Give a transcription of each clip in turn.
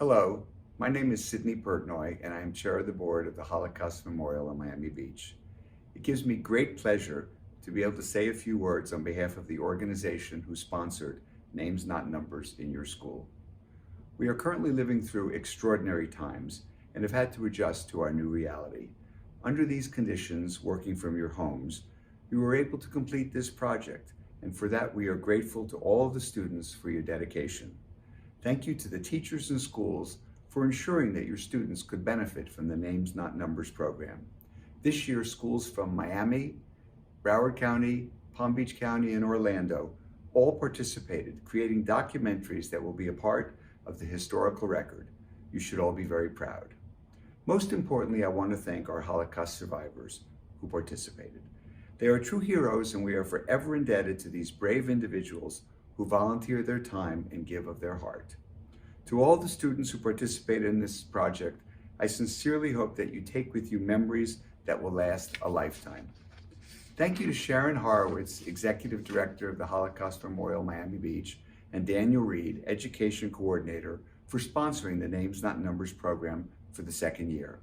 Hello, my name is Sidney Pertnoy, and I am chair of the board of the Holocaust Memorial in Miami Beach. It gives me great pleasure to be able to say a few words on behalf of the organization who sponsored Names Not Numbers in your school. We are currently living through extraordinary times and have had to adjust to our new reality. Under these conditions, working from your homes, you were able to complete this project, and for that we are grateful to all of the students for your dedication. Thank you to the teachers and schools for ensuring that your students could benefit from the Names Not Numbers program. This year, schools from Miami, Broward County, Palm Beach County, and Orlando all participated, creating documentaries that will be a part of the historical record. You should all be very proud. Most importantly, I want to thank our Holocaust survivors who participated. They are true heroes, and we are forever indebted to these brave individuals who volunteer their time and give of their heart. To all the students who participated in this project, I sincerely hope that you take with you memories that will last a lifetime. Thank you to Sharon Horowitz, Executive Director of the Holocaust Memorial Miami Beach, and Daniel Reed, Education Coordinator, for sponsoring the Names Not Numbers program for the second year.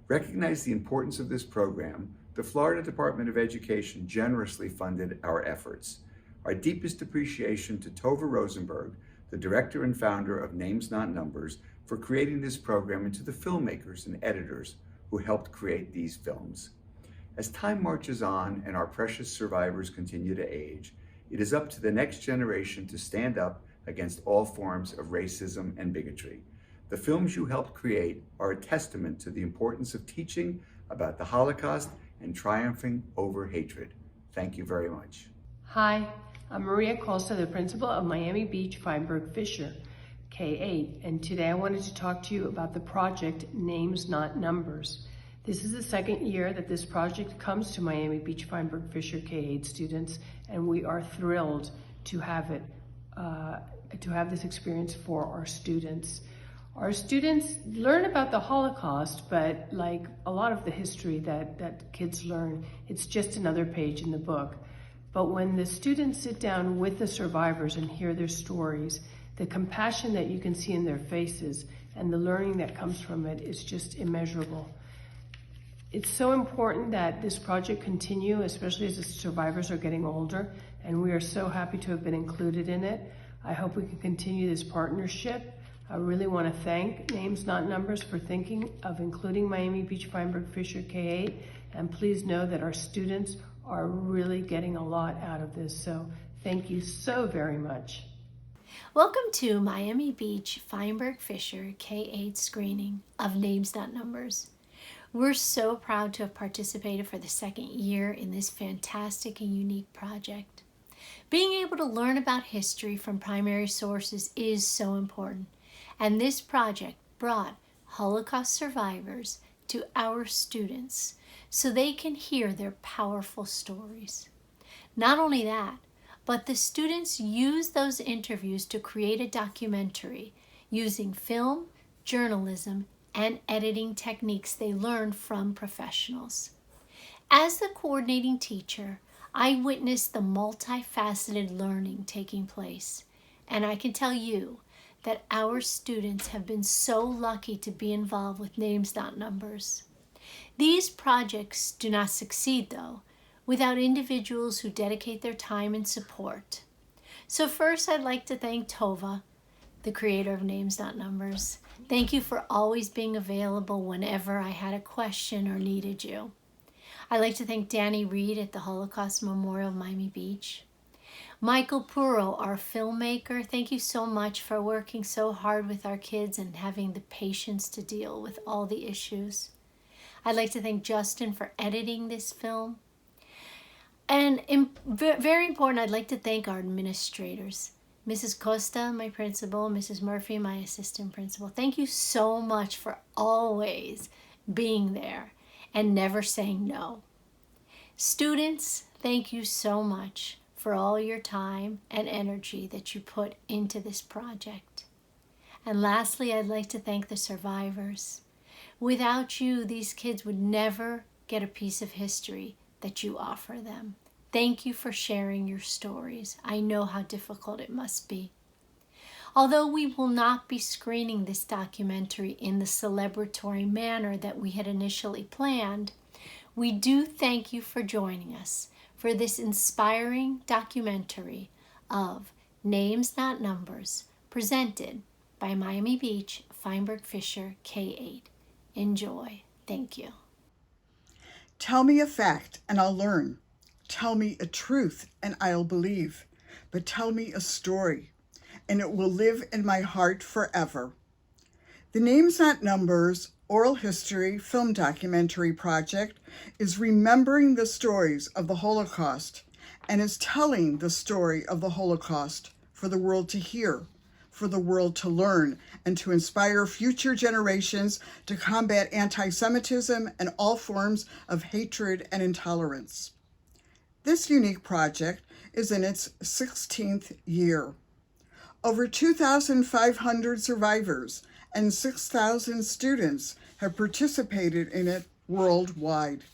Recognize the importance of this program, the Florida Department of Education generously funded our efforts. Our deepest appreciation to Tova Rosenberg, the director and founder of Names Not Numbers, for creating this program, and to the filmmakers and editors who helped create these films. As time marches on and our precious survivors continue to age, it is up to the next generation to stand up against all forms of racism and bigotry. The films you helped create are a testament to the importance of teaching about the Holocaust and triumphing over hatred. Thank you very much. Hi, I'm Maria Costa, the principal of Miami Beach Fienberg-Fisher, K-8, and today I wanted to talk to you about the project Names Not Numbers. This is the second year that this project comes to Miami Beach Fienberg-Fisher K-8 students, and we are thrilled to have this experience for our students. Our students learn about the Holocaust, but like a lot of the history that kids learn, it's just another page in the book. But when the students sit down with the survivors and hear their stories, the compassion that you can see in their faces and the learning that comes from it is just immeasurable. It's so important that this project continue, especially as the survivors are getting older, and we are so happy to have been included in it. I hope we can continue this partnership. I really want to thank Names Not Numbers for thinking of including Miami Beach Fienberg-Fisher K-8, and please know that our students are really getting a lot out of this. So thank you so very much. Welcome to Miami Beach Fienberg-Fisher K-8 screening of Names Not Numbers. We're so proud to have participated for the second year in this fantastic and unique project. Being able to learn about history from primary sources is so important, and this project brought Holocaust survivors to our students so they can hear their powerful stories. Not only that, but the students use those interviews to create a documentary using film, journalism, and editing techniques they learned from professionals. As the coordinating teacher, I witnessed the multifaceted learning taking place, and I can tell you that our students have been so lucky to be involved with Names Not Numbers. These projects do not succeed, though, without individuals who dedicate their time and support. So first, I'd like to thank Tova, the creator of Names Not Numbers. Thank you for always being available whenever I had a question or needed you. I'd like to thank Danny Reed at the Holocaust Memorial Miami Beach. Michael Puro, our filmmaker, thank you so much for working so hard with our kids and having the patience to deal with all the issues. I'd like to thank Justin for editing this film. And very important, I'd like to thank our administrators. Mrs. Costa, my principal, Mrs. Murphy, my assistant principal. Thank you so much for always being there and never saying no. Students, thank you so much for all your time and energy that you put into this project. And lastly, I'd like to thank the survivors. Without you, these kids would never get a piece of history that you offer them. Thank you for sharing your stories. I know how difficult it must be. Although we will not be screening this documentary in the celebratory manner that we had initially planned, we do thank you for joining us for this inspiring documentary of Names Not Numbers, presented by Miami Beach Fienberg-Fisher K-8. Enjoy. Thank you. Tell me a fact and I'll learn. Tell me a truth and I'll believe. But tell me a story and it will live in my heart forever. The Names Not Numbers Oral History Film Documentary Project is remembering the stories of the Holocaust and is telling the story of the Holocaust for the world to hear, for the world to learn, and to inspire future generations to combat anti-Semitism and all forms of hatred and intolerance. This unique project is in its 16th year. Over 2,500 survivors and 6,000 students have participated in it worldwide.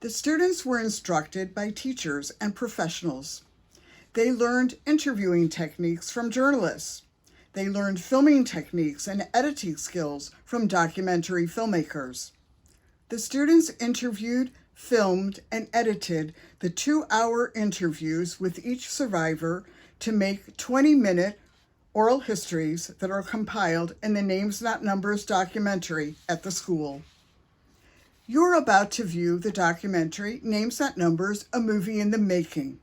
The students were instructed by teachers and professionals. They learned interviewing techniques from journalists. They learned filming techniques and editing skills from documentary filmmakers. The students interviewed, filmed, and edited the 2-hour interviews with each survivor to make 20-minute oral histories that are compiled in the Names Not Numbers documentary at the school. You're about to view the documentary Names Not Numbers, a movie in the making.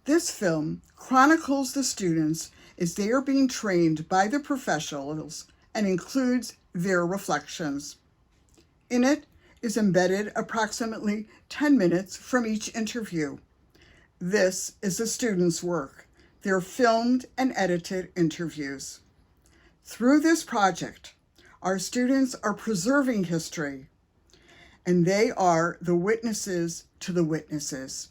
This film chronicles the students as they are being trained by the professionals and includes their reflections. In it is embedded approximately 10 minutes from each interview. This is the students' work. They're filmed and edited interviews. Through this project, our students are preserving history, and they are the witnesses to the witnesses.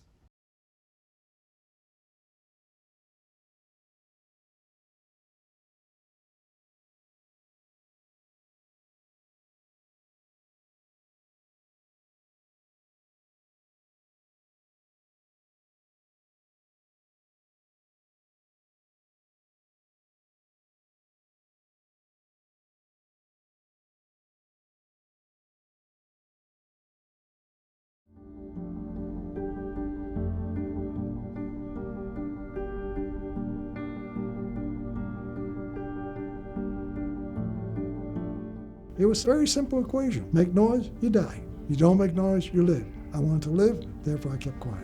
It was a very simple equation. Make noise, you die. You don't make noise, you live. I wanted to live, therefore I kept quiet.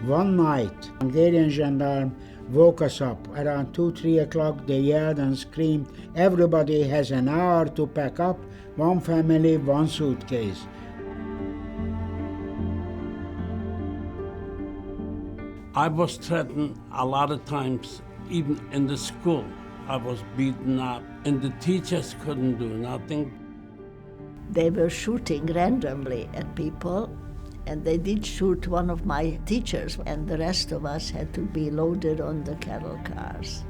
One night, Hungarian gendarme woke us up. Around 2-3 o'clock, they yelled and screamed, "Everybody has an hour to pack up, one family, one suitcase." I was threatened a lot of times, even in the school. I was beaten up, and the teachers couldn't do nothing. They were shooting randomly at people, and they did shoot one of my teachers, and the rest of us had to be loaded on the cattle cars.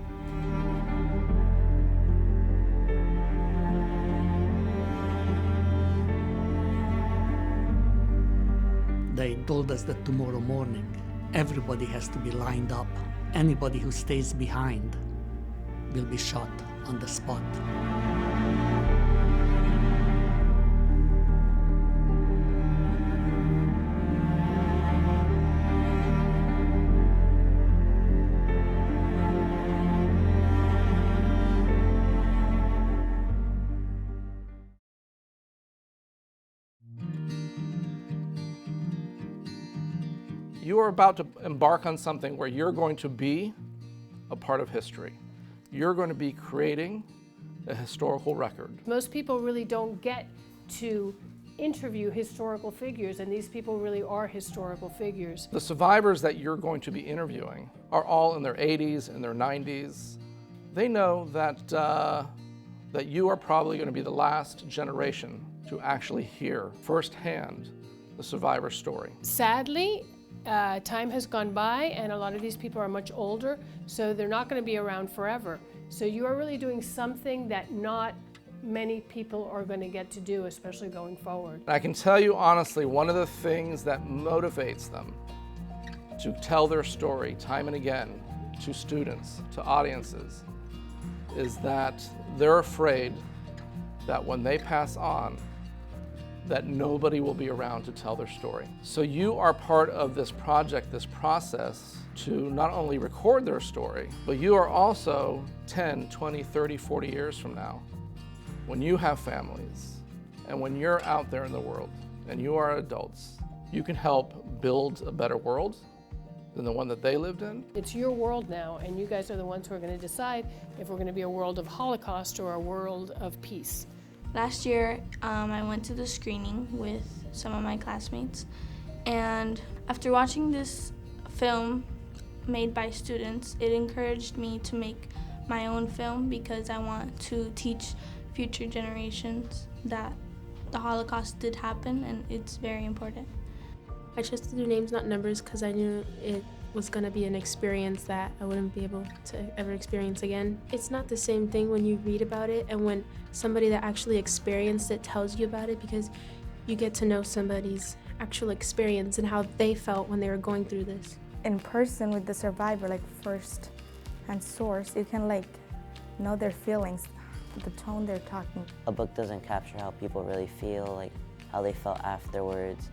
They told us that tomorrow morning everybody has to be lined up. Anybody who stays behind will be shot on the spot. You are about to embark on something where you're going to be a part of history. You're going to be creating a historical record. Most people really don't get to interview historical figures, and these people really are historical figures. The survivors that you're going to be interviewing are all in their 80s and their 90s. They know that, that you are probably going to be the last generation to actually hear firsthand the survivor story. Sadly, time has gone by and a lot of these people are much older, so they're not going to be around forever. So you are really doing something that not many people are going to get to do, especially going forward. I can tell you honestly, one of the things that motivates them to tell their story time and again to students, to audiences, is that they're afraid that when they pass on, that nobody will be around to tell their story. So you are part of this project, this process, to not only record their story, but you are also 10, 20, 30, 40 years from now, when you have families, and when you're out there in the world, and you are adults, you can help build a better world than the one that they lived in. It's your world now, and you guys are the ones who are going to decide if we're going to be a world of Holocaust or a world of peace. Last year, I went to the screening with some of my classmates, and after watching this film made by students, it encouraged me to make my own film because I want to teach future generations that the Holocaust did happen and it's very important. I chose to do names, not numbers, because I knew it was going to be an experience that I wouldn't be able to ever experience again. It's not the same thing when you read about it and when somebody that actually experienced it tells you about it, because you get to know somebody's actual experience and how they felt when they were going through this. In person with the survivor, like first-hand source, you can like know their feelings, the tone they're talking. A book doesn't capture how people really feel, like how they felt afterwards,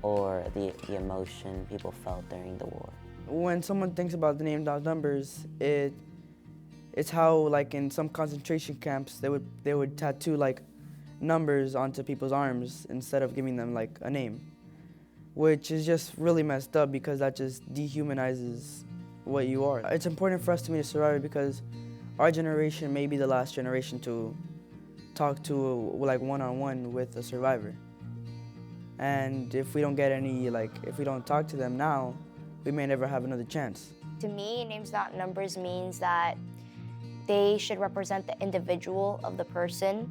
or the emotion people felt during the war. When someone thinks about the name without numbers, it's how, like in some concentration camps, they would tattoo like numbers onto people's arms instead of giving them like a name, which is just really messed up because that just dehumanizes what you are. It's important for us to meet a survivor because our generation may be the last generation to talk to like one-on-one with a survivor. And if we don't get any, if we don't talk to them now, we may never have another chance. To me, names not numbers means that they should represent the individual of the person,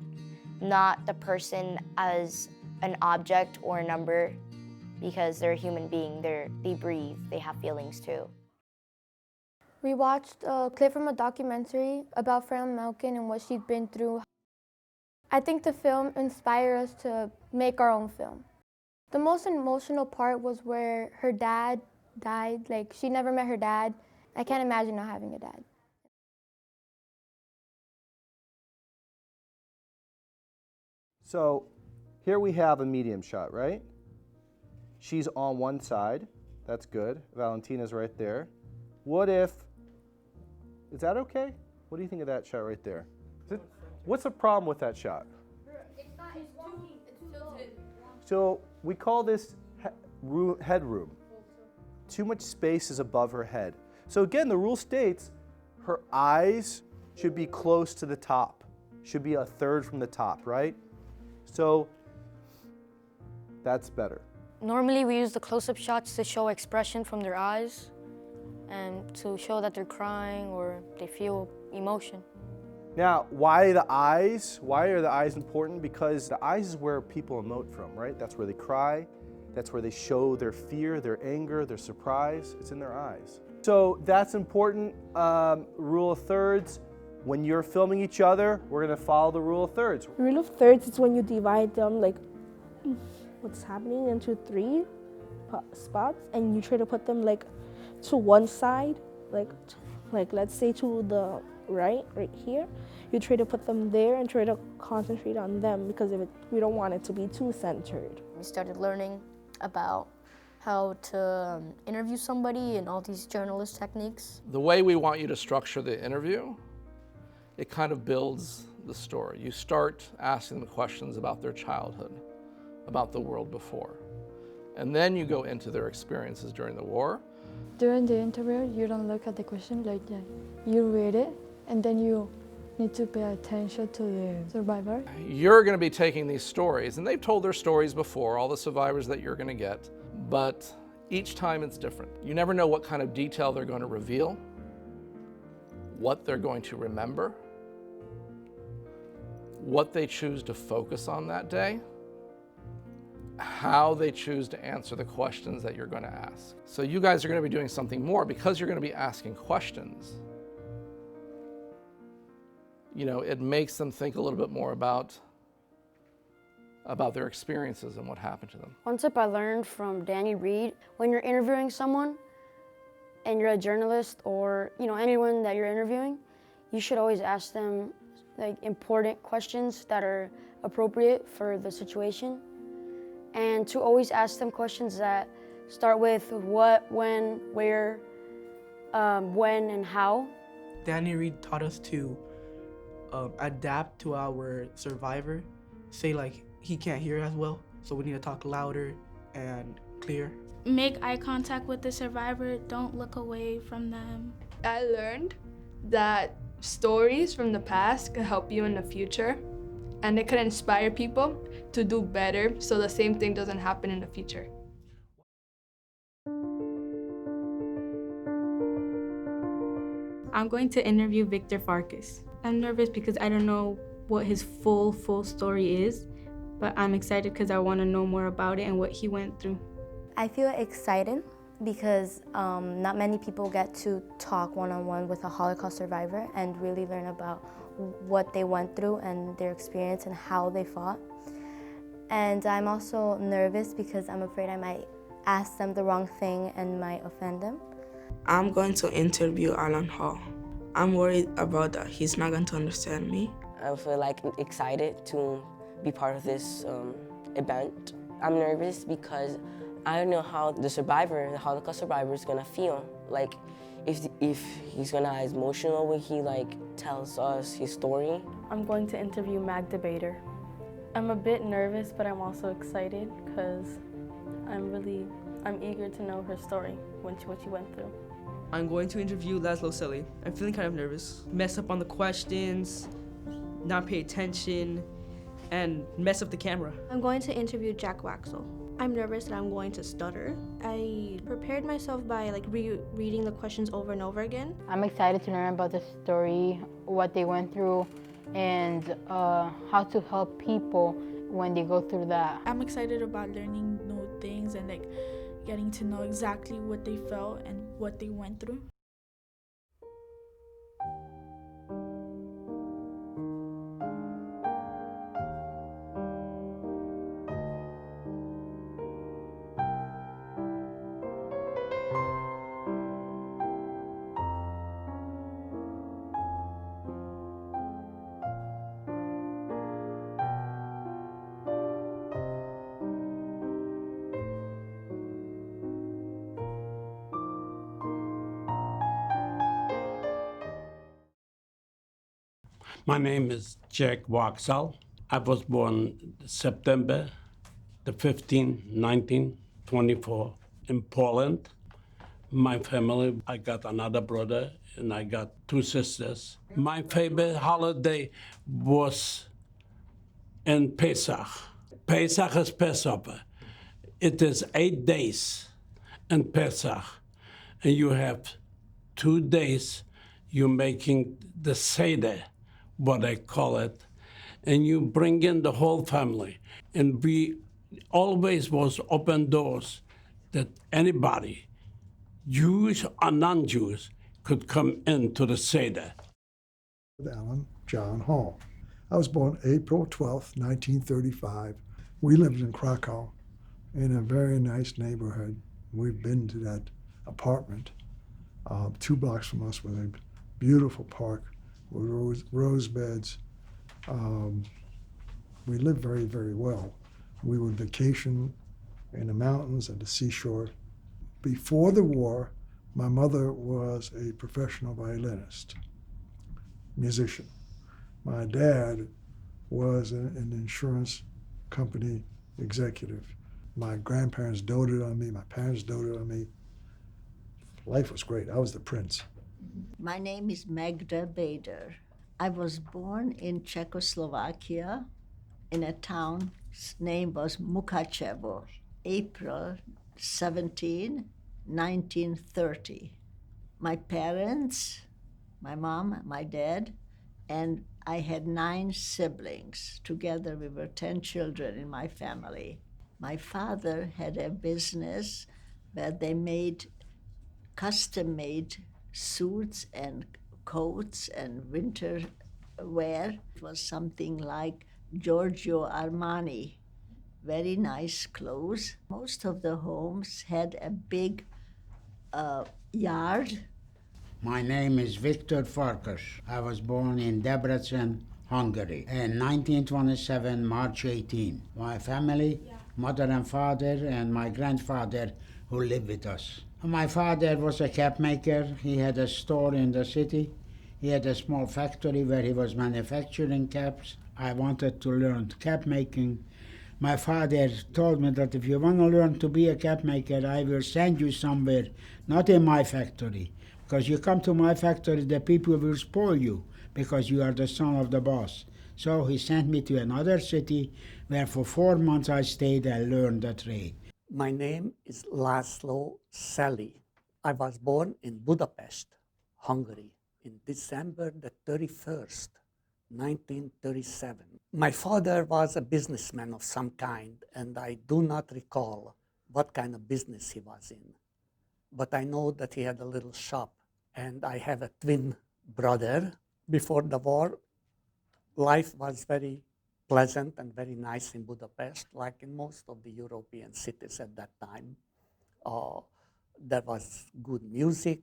not the person as an object or a number, because they're a human being, they breathe, they have feelings too. We watched a clip from a documentary about Fran Malkin and what she'd been through. I think the film inspired us to make our own film. The most emotional part was where her dad died. Like, she never met her dad. I can't imagine not having a dad. So here we have a medium shot, right? She's on one side. That's good. Valentina's right there. What if, is that okay? What do you think of that shot right there? What's the problem with that shot? So we call this headroom. Too much space is above her head. So again, the rule states her eyes should be close to the top, should be a third from the top, right? So that's better. Normally we use the close-up shots to show expression from their eyes and to show that they're crying or they feel emotion. Now, why the eyes? Why are the eyes important? Because the eyes is where people emote from, right? That's where they cry. That's where they show their fear, their anger, their surprise. It's in their eyes. So that's important. Rule of thirds. When you're filming each other, we're going to follow the rule of thirds. The rule of thirds is when you divide them, like what's happening, into 3 spots, and you try to put them like to one side, like let's say to the right here. You try to put them there and try to concentrate on them because we don't want it to be too centered. We started learning about how to interview somebody and all these journalist techniques. The way we want you to structure the interview, it kind of builds the story. You start asking them questions about their childhood, about the world before. And then you go into their experiences during the war. During the interview, you don't look at the question like that. You read it, and then you need to pay attention to the survivor. You're going to be taking these stories, and they've told their stories before, all the survivors that you're going to get, but each time it's different. You never know what kind of detail they're going to reveal, what they're going to remember, what they choose to focus on that day. how they choose to answer the questions that you're going to ask. So you guys are going to be doing something more because you're going to be asking questions. You know, it makes them think a little bit more about their experiences and what happened to them. One tip I learned from Danny Reed, when you're interviewing someone and you're a journalist or, you know, anyone that you're interviewing, you should always ask them like important questions that are appropriate for the situation, and to always ask them questions that start with what, when, where, when, and how. Danny Reed taught us to adapt to our survivor. Say like he can't hear as well, so we need to talk louder and clear. Make eye contact with the survivor, don't look away from them. I learned that stories from the past could help you in the future, and it could inspire people to do better so the same thing doesn't happen in the future. I'm going to interview Victor Farkas. I'm nervous because I don't know what his full story is, but I'm excited because I want to know more about it and what he went through. I feel excited because not many people get to talk one-on-one with a Holocaust survivor and really learn about what they went through and their experience and how they fought. And I'm also nervous because I'm afraid I might ask them the wrong thing and might offend them. I'm going to interview Allan Hall. I'm worried about that he's not going to understand me. I feel like excited to be part of this event. I'm nervous because I don't know how the Holocaust survivor is gonna feel. Like if he's gonna be emotional when he tells us his story. I'm going to interview Magda. I'm a bit nervous, but I'm also excited because I'm eager to know her story, what she went through. I'm going to interview Laszlo Selly. I'm feeling kind of nervous. Mess up on the questions, not pay attention, and mess up the camera. I'm going to interview Waksal. I'm nervous that I'm going to stutter. I prepared myself by reading the questions over and over again. I'm excited to learn about the story, what they went through, and how to help people when they go through that. I'm excited about learning new things and getting to know exactly what they felt and what they went through. My name is Waksal. I was born September the 15th, 1924 in Poland. My family, I got another brother and I got two sisters. My favorite holiday was in Pesach. Pesach is Passover. It is 8 days in Pesach, and you have 2 days you're making the Seder, what I call it, and you bring in the whole family. And we always was open doors that anybody, Jews or non-Jews, could come into the Seder. Allan John Hall. I was born April 12th, 1935. We lived in Krakow in a very nice neighborhood. We've been to that apartment 2 blocks from us with a beautiful park with rose beds. We lived very, very well. We would vacation in the mountains and the seashore. Before the war, my mother was a professional violinist, musician. My dad was an insurance company executive. My grandparents doted on me, my parents doted on me. Life was great. I was the prince. My name is Magda. I was born in Czechoslovakia in a town, name was Mukachevo, April 17, 1930. My parents, my mom, my dad, and I had 9 siblings. Together we were 10 children in my family. My father had a business where they made custom-made suits and coats and winter wear. It was something like Giorgio Armani, very nice clothes. Most of the homes had a big yard. My name is Viktor Farkas. I was born in Debreczen, Hungary, in 1927, March 18. My family, mother and father, and my grandfather who lived with us. My father was a cap maker. He had a store in the city. He had a small factory where he was manufacturing caps. I wanted to learn cap making. My father told me that if you want to learn to be a cap maker, I will send you somewhere, not in my factory. Because you come to my factory, the people will spoil you because you are the son of the boss. So he sent me to another city where for 4 months I stayed and learned the trade. My name is Laszlo Selly. I was born in Budapest, Hungary, in December the 31st, 1937. My father was a businessman of some kind, and I do not recall what kind of business he was in. But I know that he had a little shop, and I have a twin brother. Before the war, life was very pleasant and very nice in Budapest, like in most of the European cities at that time. There was good music,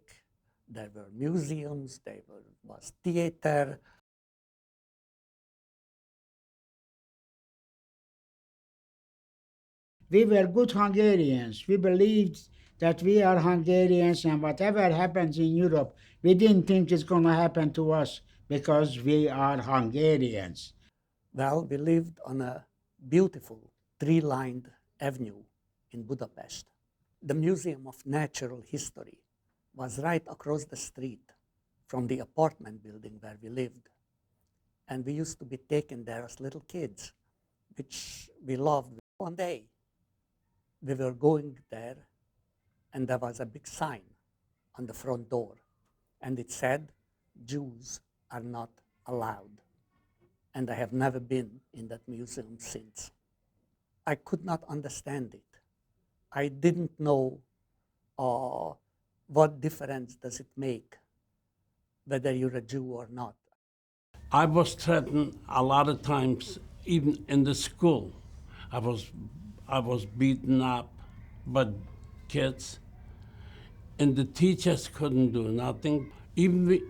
there were museums, there was theater. We were good Hungarians. We believed that we are Hungarians, and whatever happens in Europe, we didn't think it's going to happen to us because we are Hungarians. Well, we lived on a beautiful tree-lined avenue in Budapest. The Museum of Natural History was right across the street from the apartment building where we lived. And we used to be taken there as little kids, which we loved. One day, we were going there, and there was a big sign on the front door, and it said, "Jews are not allowed." And I have never been in that museum since. I could not understand it. I didn't know what difference does it make whether you're a Jew or not. I was threatened a lot of times, even in the school. I was beaten up by kids, and the teachers couldn't do nothing. Even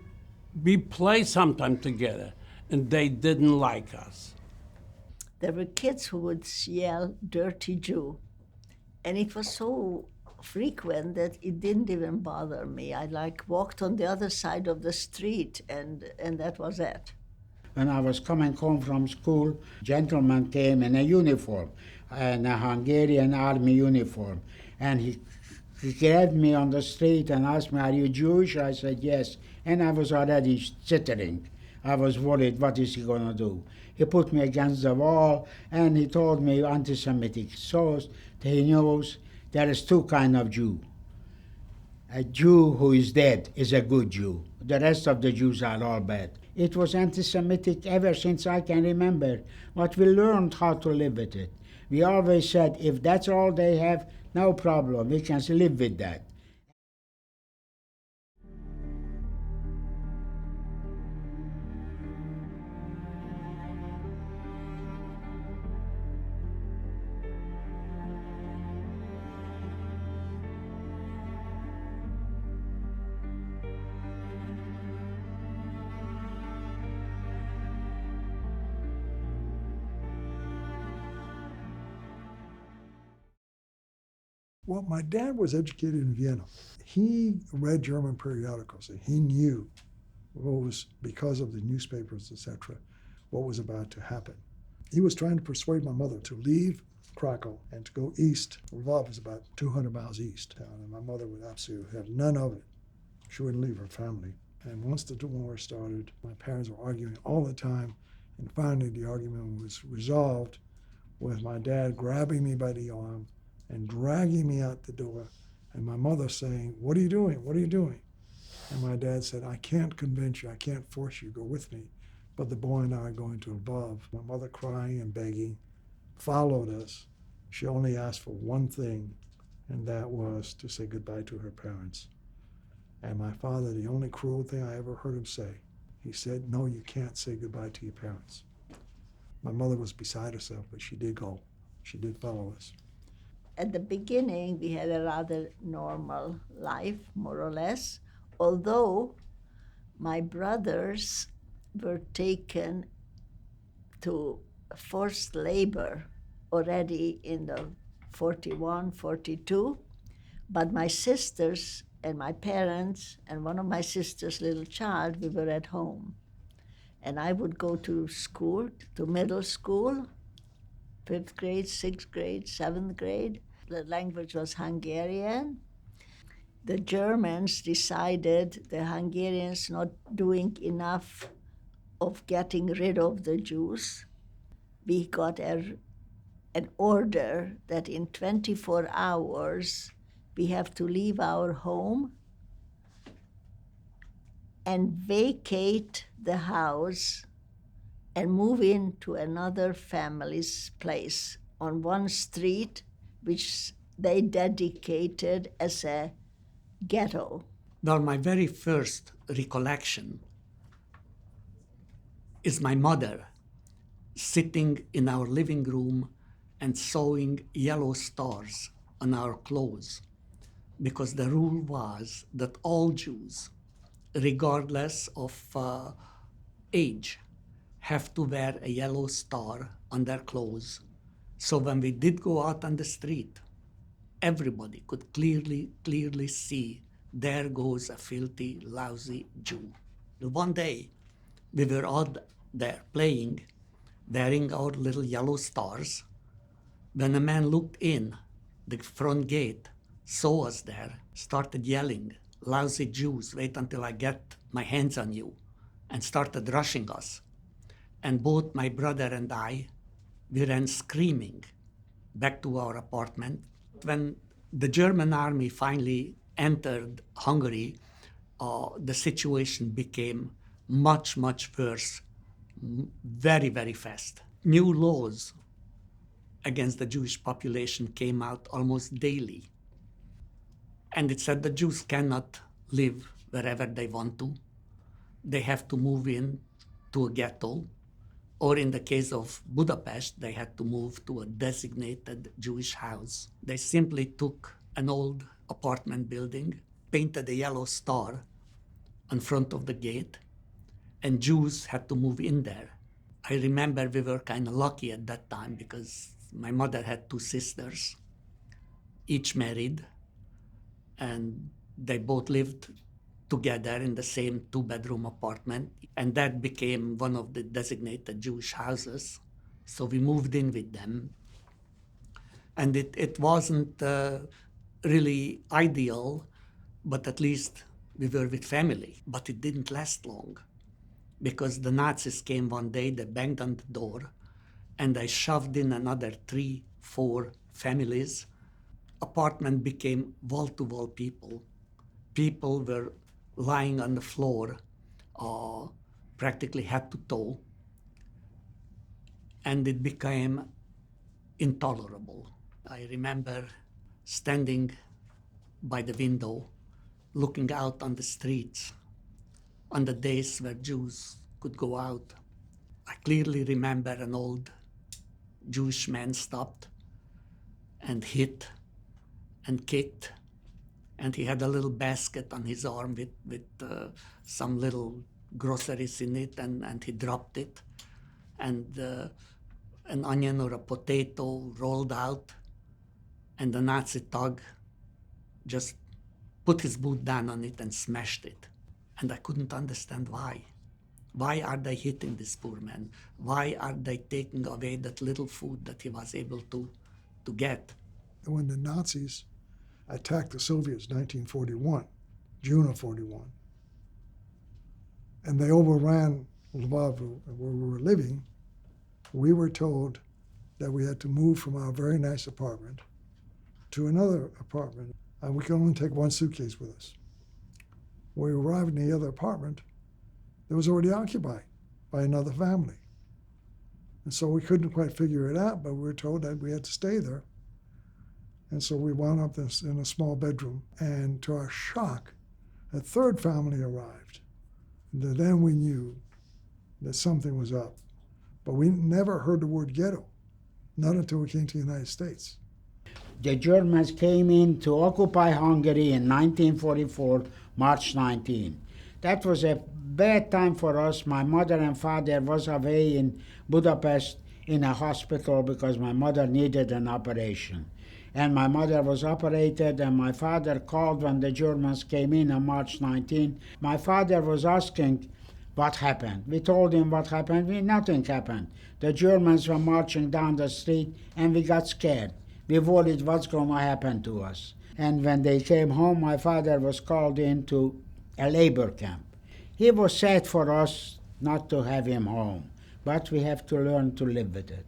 we play sometime together, and they didn't like us. There were kids who would yell, "Dirty Jew." And it was so frequent that it didn't even bother me. I walked on the other side of the street, and that was it. When I was coming home from school, a gentleman came in a uniform, in a Hungarian army uniform, and he grabbed me on the street and asked me, "Are you Jewish?" I said, "Yes." And I was already jittering. I was worried, what is he going to do? He put me against the wall, and he told me anti-Semitic. So he knows there is two kinds of Jew. A Jew who is dead is a good Jew. The rest of the Jews are all bad. It was anti-Semitic ever since I can remember, but we learned how to live with it. We always said, if that's all they have, no problem, we can live with that. Well, my dad was educated in Vienna. He read German periodicals, and he knew what was, because of the newspapers, etc., what was about to happen. He was trying to persuade my mother to leave Krakow and to go east. Lvov is about 200 miles east, and my mother would absolutely have none of it. She wouldn't leave her family. And once the war started, my parents were arguing all the time, and finally the argument was resolved with my dad grabbing me by the arm and dragging me out the door, and my mother saying, "What are you doing? What are you doing?" And my dad said, "I can't convince you, I can't force you, go with me, but the boy and I are going to Lvov." My mother, crying and begging, followed us, She only asked for one thing, and that was to say goodbye to her parents. And my father, the only cruel thing I ever heard him say, he said, no, you can't say goodbye to your parents. My mother was beside herself, but she did go. She did follow us. At the beginning, we had a rather normal life, more or less, although my brothers were taken to forced labor already in the 41, 42, but my sisters and my parents and one of my sister's little child, we were at home. And I would go to school, to middle school, 5th grade, 6th grade, 7th grade. The language was Hungarian. The Germans decided the Hungarians not doing enough of getting rid of the Jews. We got an order that in 24 hours we have to leave our home and vacate the house and move into another family's place on one street, which they dedicated as a ghetto. Well, my very first recollection is my mother sitting in our living room and sewing yellow stars on our clothes, because the rule was that all Jews, regardless of age, have to wear a yellow star on their clothes. So when we did go out on the street, everybody could clearly see, there goes a filthy, lousy Jew. One day, we were out there playing, wearing our little yellow stars, when a man looked in the front gate, saw us there, started yelling, lousy Jews, wait until I get my hands on you, and started rushing us. And both my brother and I, we ran screaming back to our apartment. When the German army finally entered Hungary, the situation became much worse, very, very fast. New laws against the Jewish population came out almost daily. And it said the Jews cannot live wherever they want to. They have to move in to a ghetto, or in the case of Budapest, they had to move to a designated Jewish house. They simply took an old apartment building, painted a yellow star in front of the gate, and Jews had to move in there. I remember we were kind of lucky at that time because my mother had 2 sisters, each married, and they both lived together in the same 2-bedroom apartment, and that became one of the designated Jewish houses. So we moved in with them, and it wasn't really ideal, but at least we were with family. But it didn't last long, because the Nazis came one day, they banged on the door, and they shoved in another 3-4 families. Apartment became wall-to-wall people. People were lying on the floor, practically head to toe, and it became intolerable. I remember standing by the window, looking out on the streets on the days where Jews could go out. I clearly remember an old Jewish man stopped and hit and kicked, and he had a little basket on his arm with some little groceries in it, and he dropped it, and an onion or a potato rolled out, and the Nazi thug just put his boot down on it and smashed it. And I couldn't understand why. Why are they hitting this poor man? Why are they taking away that little food that he was able to get? When the Nazis attacked the Soviets in 1941, June of 41, and they overran Lvov, where we were living, we were told that we had to move from our very nice apartment to another apartment, and we could only take 1 suitcase with us. When we arrived in the other apartment, it was already occupied by another family. And so we couldn't quite figure it out, but we were told that we had to stay there And so we wound up in a small bedroom. And to our shock, a third family arrived. Then we knew that something was up. But we never heard the word ghetto, not until we came to the United States. The Germans came in to occupy Hungary in 1944, March 19. That was a bad time for us. My mother and father was away in Budapest in a hospital because my mother needed an operation. And my mother was operated, and my father called when the Germans came in on March 19. My father was asking what happened. We told him what happened. Nothing happened. The Germans were marching down the street, and we got scared. We worried what's going to happen to us. And when they came home, my father was called into a labor camp. It was sad for us not to have him home, but we have to learn to live with it.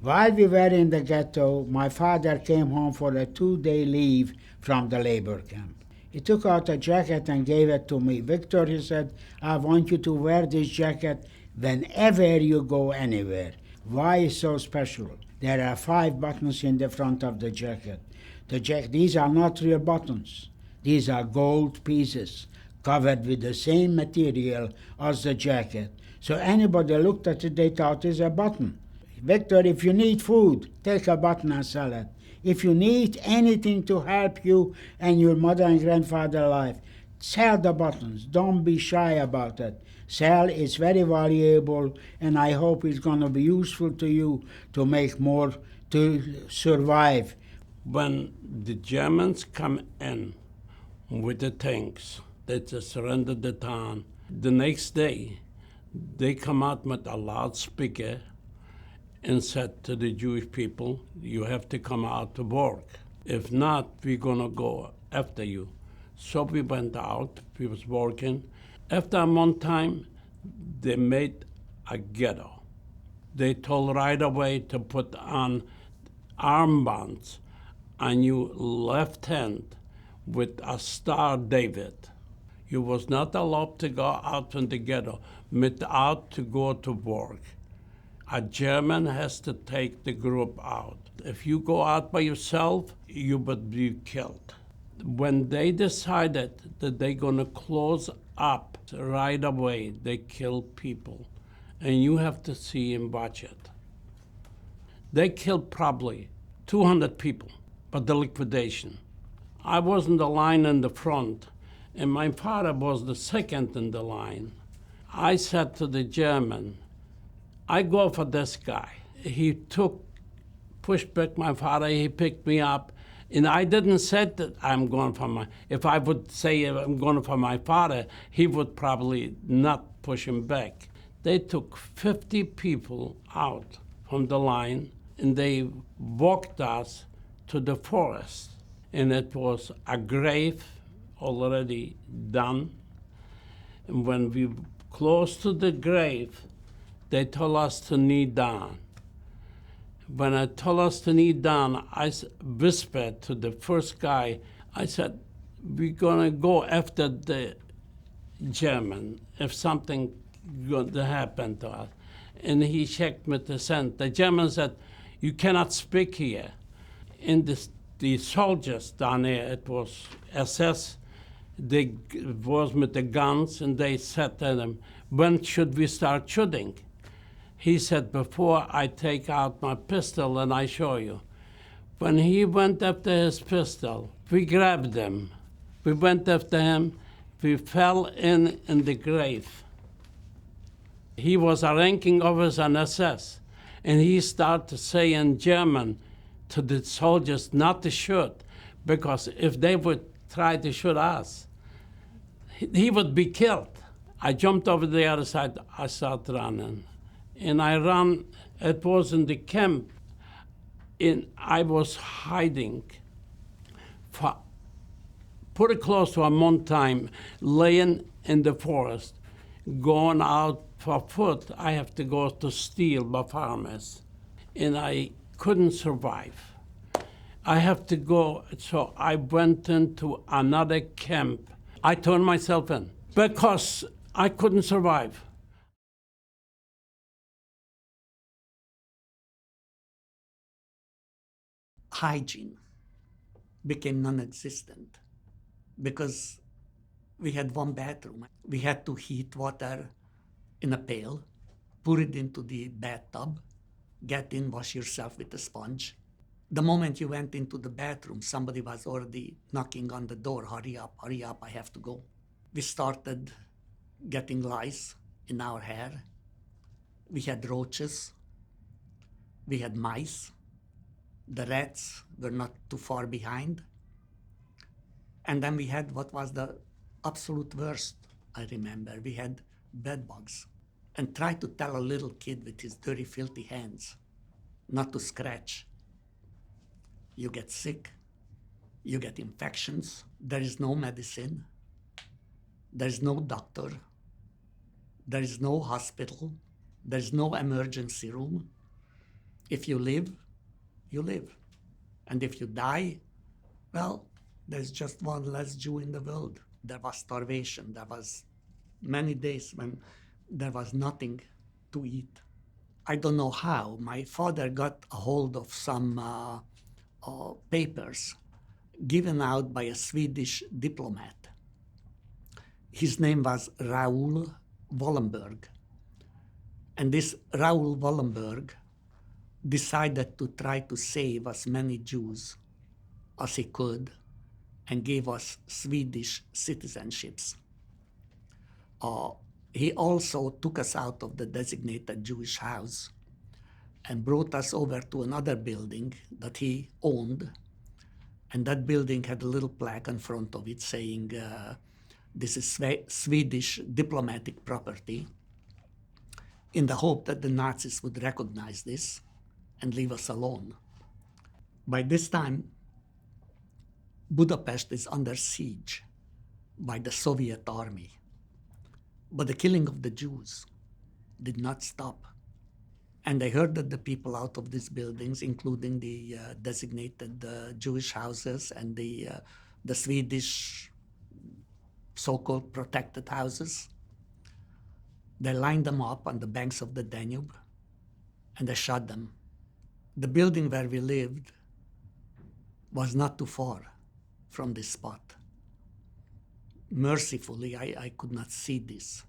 While we were in the ghetto, my father came home for a 2-day leave from the labor camp. He took out a jacket and gave it to me. Victor, he said, I want you to wear this jacket whenever you go anywhere. Why is so special? There are 5 buttons in the front of the jacket. These are not real buttons. These are gold pieces covered with the same material as the jacket. So anybody looked at it, they thought it's a button. Victor, if you need food, take a button and sell it. If you need anything to help you and your mother and grandfather life, sell the buttons. Don't be shy about it. Sell is very valuable, and I hope it's going to be useful to you to make more, to survive. When the Germans come in with the tanks, they just surrendered the town. The next day, they come out with a loudspeaker and said to the Jewish people, you have to come out to work. If not, we're gonna go after you. So we went out, we was working. After a month time, they made a ghetto. They told right away to put on armbands on your left hand with a Star David. You was not allowed to go out from the ghetto without to go to work. A German has to take the group out. If you go out by yourself, you would be killed. When they decided that they're gonna close up right away, they kill people. And you have to see and watch it. They killed probably 200 people, but the liquidation. I was in the line in the front, and my father was the second in the line. I said to the German, I go for this guy. He pushed back my father, he picked me up, and I didn't say that I'm going for if I would say I'm going for my father, he would probably not push him back. They took 50 people out from the line, and they walked us to the forest. And it was a grave already done. And when we close to the grave, they told us to kneel down. When I told us to kneel down, I whispered to the first guy, I said, we're gonna go after the German if something going to happen to us. And he checked with the scent. The German said, you cannot speak here. And the soldiers down there, it was SS, they was with the guns, and they said to them, when should we start shooting? He said, before I take out my pistol and I show you. When he went after his pistol, we grabbed him. We went after him. We fell in the grave. He was a ranking officer in SS, and he started to say in German to the soldiers not to shoot, because if they would try to shoot us, he would be killed. I jumped over the other side. I started running. And I ran, it was in the camp, and I was hiding for pretty close to a month time, laying in the forest, going out for food. I have to go to steal by farmers, and I couldn't survive. I have to go, so I went into another camp. I turned myself in because I couldn't survive. Hygiene. became non-existent because we had one bathroom. We had to heat water in a pail, pour it into the bathtub, get in, wash yourself with a sponge. The moment you went into the bathroom, somebody was already knocking on the door, hurry up, I have to go. We started getting lice in our hair. We had roaches. We had mice. The rats were not too far behind. And then we had what was the absolute worst, I remember. We had bed bugs. And try to tell a little kid with his dirty, filthy hands not to scratch. You get sick. You get infections. There is no medicine. There is no doctor. There is no hospital. There is no emergency room. If you live, you live. And if you die, well, there's just one less Jew in the world. There was starvation. There was many days when there was nothing to eat. I don't know how. My father got a hold of some papers given out by a Swedish diplomat. His name was Raoul Wallenberg. And this Raoul Wallenberg decided to try to save as many Jews as he could and gave us Swedish citizenships. He also took us out of the designated Jewish house and brought us over to another building that he owned. And that building had a little plaque in front of it saying, this is Swedish diplomatic property, in the hope that the Nazis would recognize this and leave us alone. By this time, Budapest is under siege by the Soviet army. But the killing of the Jews did not stop. And I heard that the people out of these buildings, including the designated Jewish houses and the Swedish so-called protected houses, they lined them up on the banks of the Danube and they shot them. The building where we lived was not too far from this spot. Mercifully, I could not see this,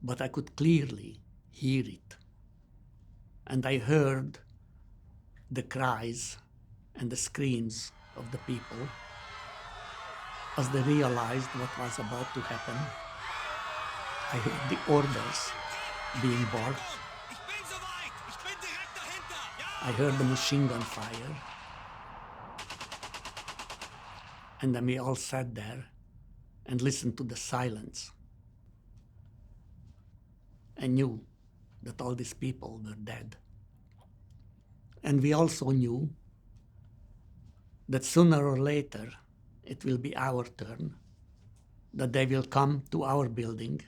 but I could clearly hear it. And I heard the cries and the screams of the people as they realized what was about to happen. I heard the orders being barked. I heard the machine gun fire. And then we all sat there and listened to the silence and knew that all these people were dead. And we also knew that sooner or later it will be our turn, that they will come to our building.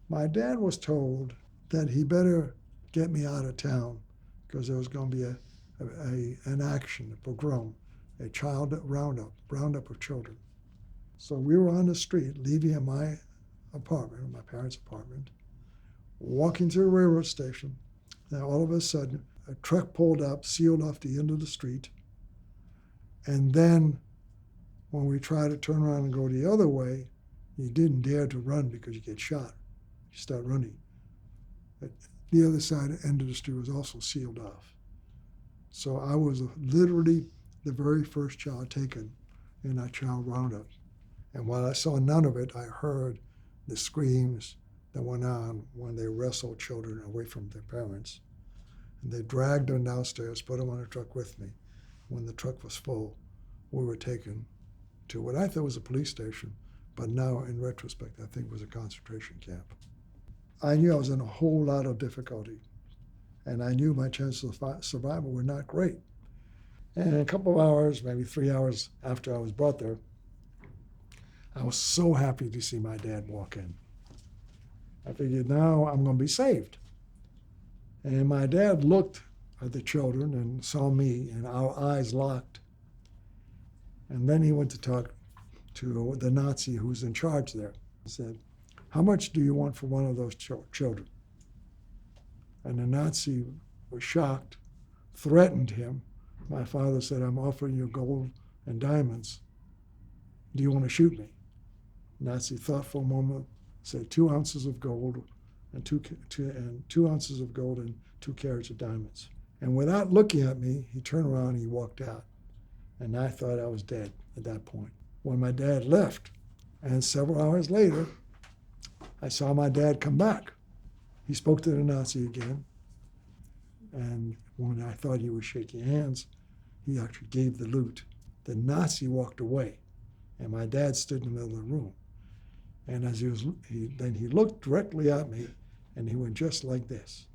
My dad was told that he better get me out of town because there was going to be an action, a pogrom, a child roundup of children. So we were on the street, leaving my apartment, my parents' apartment, walking to the railroad station. Then all of a sudden, a truck pulled up, sealed off the end of the street. And then when we tried to turn around and go the other way, you didn't dare to run because you get shot. You start running. But the other side, end of the street, was also sealed off. So I was literally the very first child taken in that child roundup. And while I saw none of it, I heard the screams that went on when they wrestled children away from their parents. And they dragged them downstairs, put them on a truck with me. When the truck was full, we were taken to what I thought was a police station, but now in retrospect, I think was a concentration camp. I knew I was in a whole lot of difficulty, and I knew my chances of survival were not great. And a couple of hours, maybe 3 hours after I was brought there, I was so happy to see my dad walk in. I figured, now I'm going to be saved. And my dad looked at the children and saw me, and our eyes locked. And then he went to talk to the Nazi who's in charge there. He said, "How much do you want for one of those children?" And the Nazi was shocked, threatened him My father said, I'm offering you gold and diamonds. Do you want to shoot me? Nazi thought for a moment, said 2 ounces of gold and 2 ounces of gold and 2 carats of diamonds. And without looking at me, he turned around and he walked out. And I thought I was dead at that point. When my dad left, and several hours later, I saw my dad come back. He spoke to the Nazi again. And when I thought he was shaking hands, he actually gave the loot. The Nazi walked away, and my dad stood in the middle of the room. And as then he looked directly at me, and he went just like this.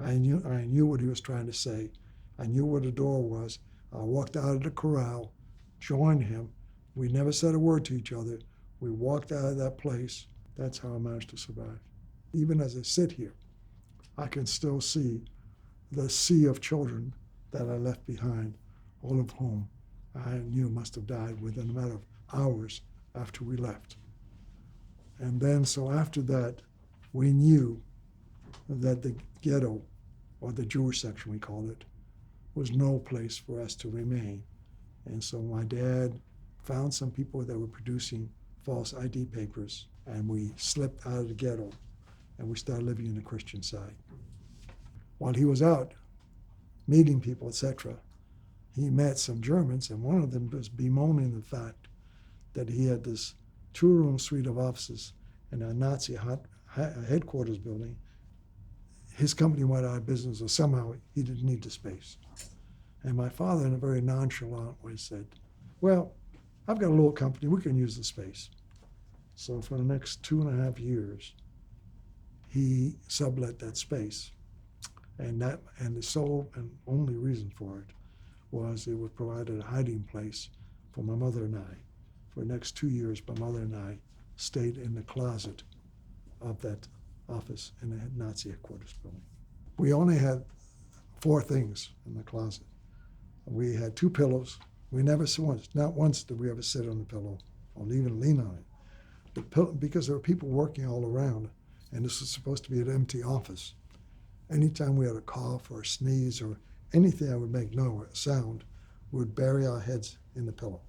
I knew what he was trying to say. I knew where the door was. I walked out of the corral, joined him. We never said a word to each other. We walked out of that place. That's how I managed to survive. Even as I sit here, I can still see the sea of children that I left behind, all of whom I knew must have died within a matter of hours after we left. And then, so after that, we knew that the ghetto, or the Jewish section we called it, was no place for us to remain. And so my dad found some people that were producing false ID papers, and we slipped out of the ghetto, and we started living in the Christian side. While he was out meeting people, etc., he met some Germans, and one of them was bemoaning the fact that he had this 2-room suite of offices in a Nazi headquarters building. His company went out of business, or somehow he didn't need the space. And my father, in a very nonchalant way, said, well, I've got a little company, we can use the space. So for the next 2.5 years, he sublet that space. And the sole and only reason for it was it would provide a hiding place for my mother and I. For the next 2 years, my mother and I stayed in the closet of that office in the Nazi headquarters building. We only had 4 things in the closet. We had 2 pillows. We never not once did we ever sit on the pillow or even lean on it. Because there were people working all around, and this was supposed to be an empty office. Anytime we had a cough or a sneeze or anything that would make no sound, we would bury our heads in the pillow.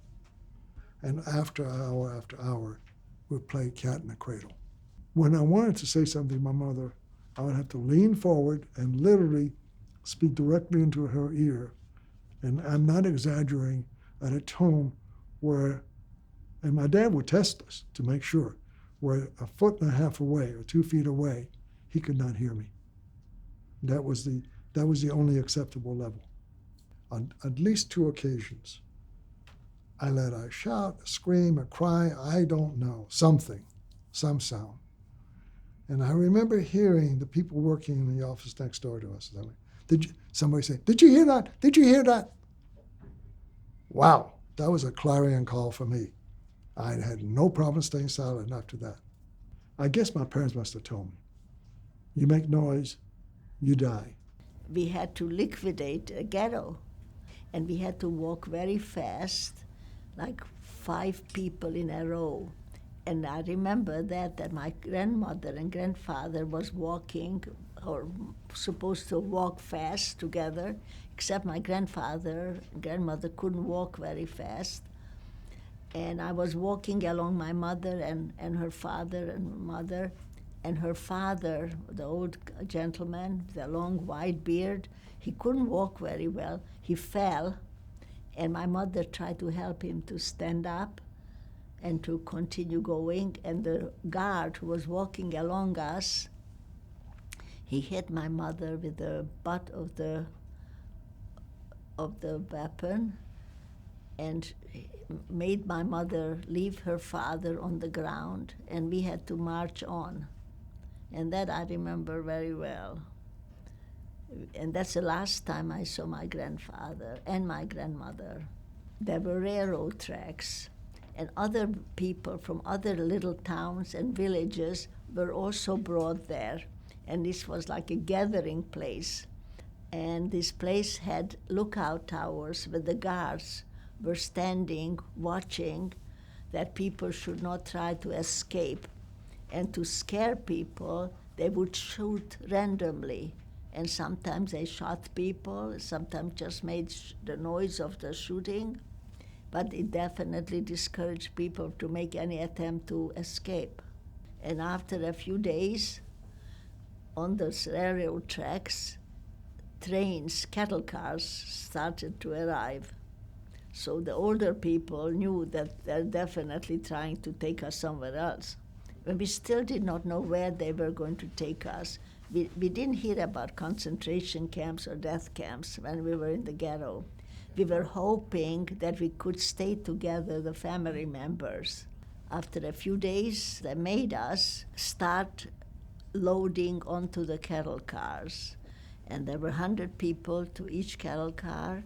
And after hour, we'd play cat in the cradle. When I wanted to say something to my mother, I would have to lean forward and literally speak directly into her ear. And I'm not exaggerating, at a tone where, and my dad would test us to make sure, where 1.5 feet away or 2 feet away, he could not hear me. That was the only acceptable level. On at least 2 occasions, I let a shout, a scream, a cry, I don't know, something, some sound. And I remember hearing the people working in the office next door to us. Somebody say, did you hear that? Did you hear that? Wow, that was a clarion call for me. I had no problem staying silent after that. I guess my parents must have told me, you make noise, you die. We had to liquidate a ghetto, and we had to walk very fast, like 5 people in a row. And I remember that my grandmother and grandfather was walking, or supposed to walk fast together, except my grandfather and grandmother couldn't walk very fast. And I was walking along my mother and her father and mother, and her father, the old gentleman, the long white beard, he couldn't walk very well. He fell, and my mother tried to help him to stand up and to continue going. And the guard who was walking along us, he hit my mother with the butt of the weapon and made my mother leave her father on the ground, and we had to march on. And that I remember very well. And that's the last time I saw my grandfather and my grandmother. There were railroad tracks, and other people from other little towns and villages were also brought there. And this was like a gathering place. And this place had lookout towers where the guards were standing, watching that people should not try to escape. And to scare people, they would shoot randomly And sometimes they shot people, sometimes just made the noise of the shooting. But it definitely discouraged people to make any attempt to escape. And after a few days, on the railroad tracks, trains, cattle cars started to arrive. So the older people knew that they're definitely trying to take us somewhere else. But we still did not know where they were going to take us. We didn't hear about concentration camps or death camps when we were in the ghetto. We were hoping that we could stay together, the family members. After a few days, they made us start loading onto the cattle cars. And there were 100 people to each cattle car.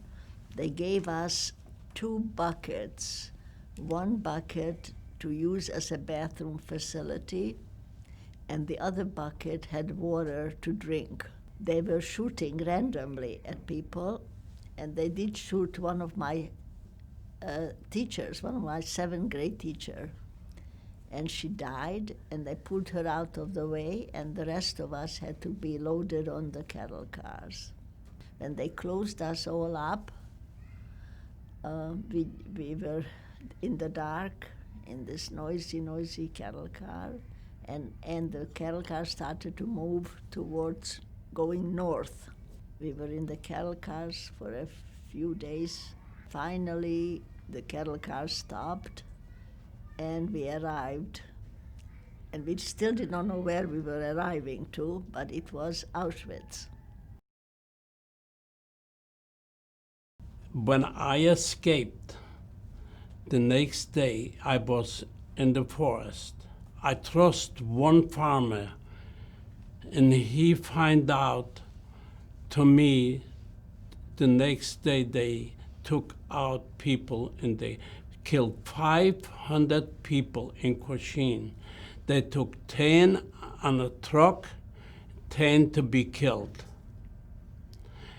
They gave us 2 buckets, 1 bucket to use as a bathroom facility, and the other bucket had water to drink. They were shooting randomly at people, and they did shoot one of my teachers, one of my 7th grade teacher. And she died, and they pulled her out of the way, and the rest of us had to be loaded on the cattle cars. When they closed us all up, we were in the dark, in this noisy cattle car, and the cattle car started to move towards going north. We were in the cattle cars for a few days. Finally, the cattle car stopped, and we arrived. And we still did not know where we were arriving to, but it was Auschwitz. When I escaped, the next day I was in the forest. I trust one farmer, and he found out to me the next day they took out people and they killed 500 people in Cochin. They took 10 on a truck, 10 to be killed.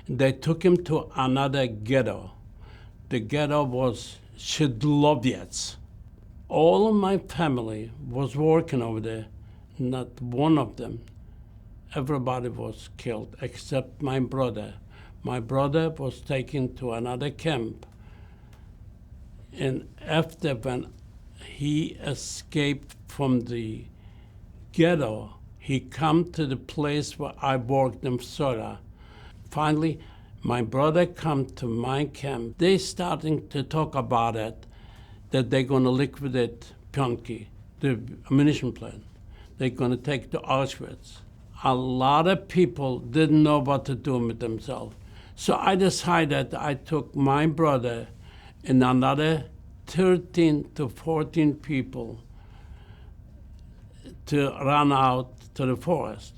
They took him to another ghetto. The ghetto was Szydłowiec. All of my family was working over there, not one of them. Everybody was killed except my brother. My brother was taken to another camp. And after when he escaped from the ghetto, he come to the place where I worked in Soda. Finally, my brother come to my camp. They starting to talk about it, that they're going to liquidate Pionki, the ammunition plant. They're going to take to Auschwitz. A lot of people didn't know what to do with themselves. So I decided I took my brother and another 13 to 14 people to run out to the forest.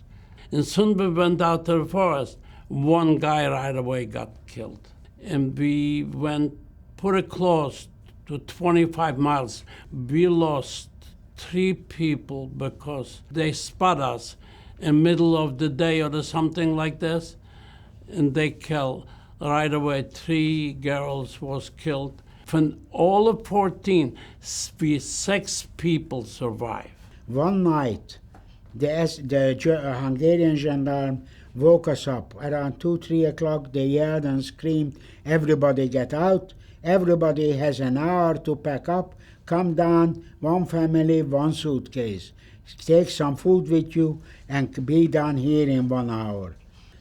And soon we went out to the forest. One guy right away got killed. And we went pretty close to 25 miles. We lost 3 people because they spot us in middle of the day or something like this, and they killed right away. 3 girls was killed. From all of 14, 6 people survived. One night, the Hungarian gendarme woke us up. Around 2-3 o'clock, they yelled and screamed, "Everybody get out. Everybody has an hour to pack up. Come down, 1 family, 1 suitcase. Take some food with you and be down here in 1 hour."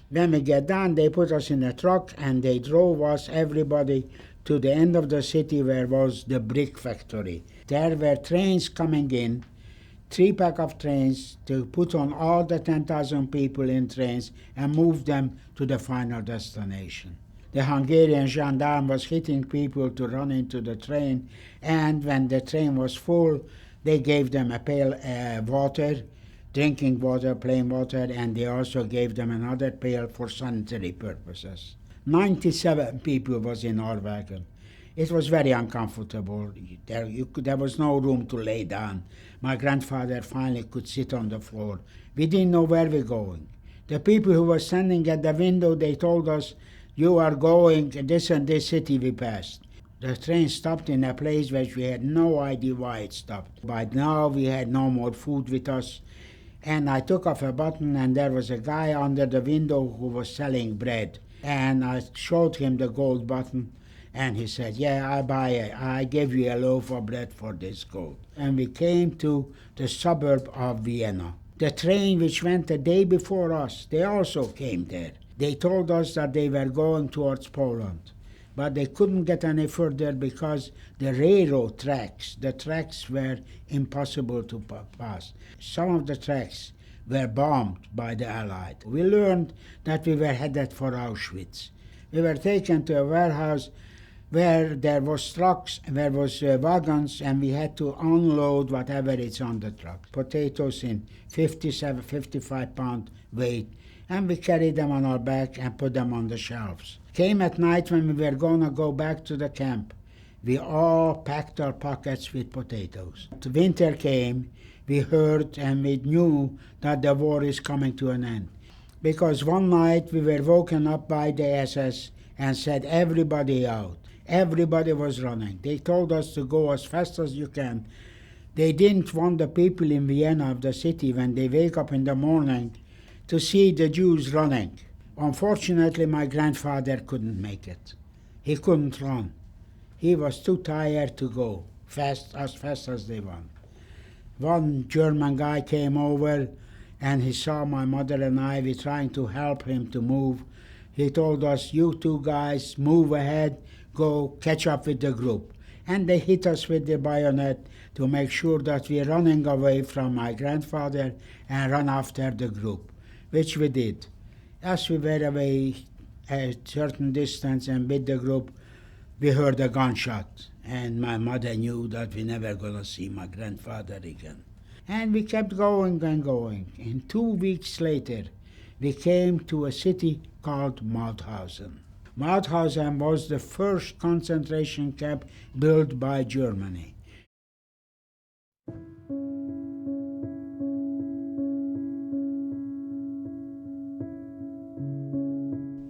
When we get down, they put us in a truck and they drove us, everybody, to the end of the city where was the brick factory. There were trains coming in, 3 pack of trains to put on all the 10,000 people in trains and move them to the final destination. The Hungarian gendarme was hitting people to run into the train, and when the train was full, they gave them a pail water, drinking water, plain water, and they also gave them another pail for sanitary purposes. 97 people was in our wagon. It was very uncomfortable. There was no room to lay down. My grandfather finally could sit on the floor. We didn't know where we're going. The people who were standing at the window, they told us, "You are going this and this city we passed." The train stopped in a place where we had no idea why it stopped. By now we had no more food with us. And I took off a button, and there was a guy under the window who was selling bread. And I showed him the gold button, and he said, yeah, I buy it. I give you a loaf of bread for this gold. And we came to the suburb of Vienna. The train which went the day before us, they also came there. They told us that they were going towards Poland, but they couldn't get any further because the railroad tracks, the tracks were impossible to pass. Some of the tracks were bombed by the Allies. We learned that we were headed for Auschwitz. We were taken to a warehouse where there was trucks, there was wagons, and we had to unload whatever is on the truck. Potatoes in 57, 55 pound weight, and we carried them on our back and put them on the shelves. Came at night when we were going to go back to the camp. We all packed our pockets with potatoes. The winter came, we heard and we knew that the war is coming to an end. Because one night we were woken up by the SS and said, everybody out. Everybody was running. They told us to go as fast as you can. They didn't want the people in Vienna, of the city, when they wake up in the morning, to see the Jews running. Unfortunately, my grandfather couldn't make it. He couldn't run. He was too tired to go fast as they want. One German guy came over, and he saw my mother and I. We trying to help him to move. He told us, you two guys, move ahead, go catch up with the group. And they hit us with the bayonet to make sure that we're running away from my grandfather and run after the group, which we did. As we were away a certain distance and with the group, we heard a gunshot. And my mother knew that we never gonna see my grandfather again. And we kept going and going. And 2 weeks later, we came to a city called Mauthausen. Mauthausen was the first concentration camp built by Germany.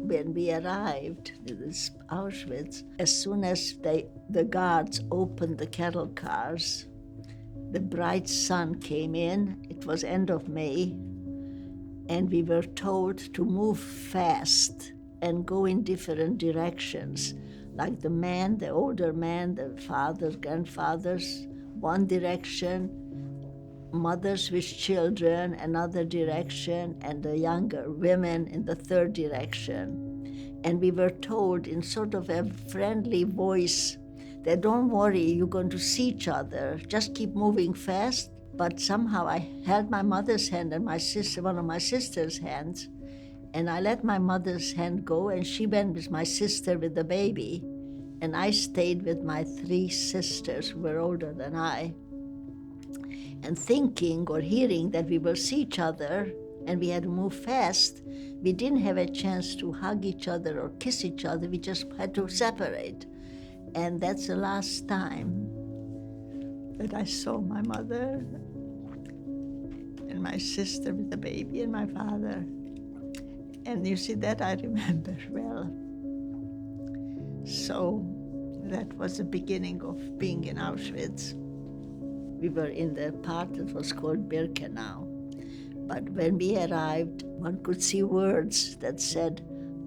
When we arrived in this Auschwitz, as soon as the guards opened the cattle cars, the bright sun came in. It was end of May, and we were told to move fast and go in different directions. Like the man, the older man, the fathers, grandfathers, one direction, mothers with children, another direction, and the younger women in the third direction. And we were told in sort of a friendly voice that don't worry, you're going to see each other, just keep moving fast. But somehow I held my mother's hand and one of my sister's hands, and I let my mother's hand go, and she went with my sister with the baby, and I stayed with my 3 sisters who were older than I. And thinking or hearing that we will see each other and we had to move fast, we didn't have a chance to hug each other or kiss each other, we just had to separate. And that's the last time that I saw my mother and my sister with the baby and my father. And you see, that I remember well. So that was the beginning of being in Auschwitz. We were in the part that was called Birkenau. But when we arrived, one could see words that said,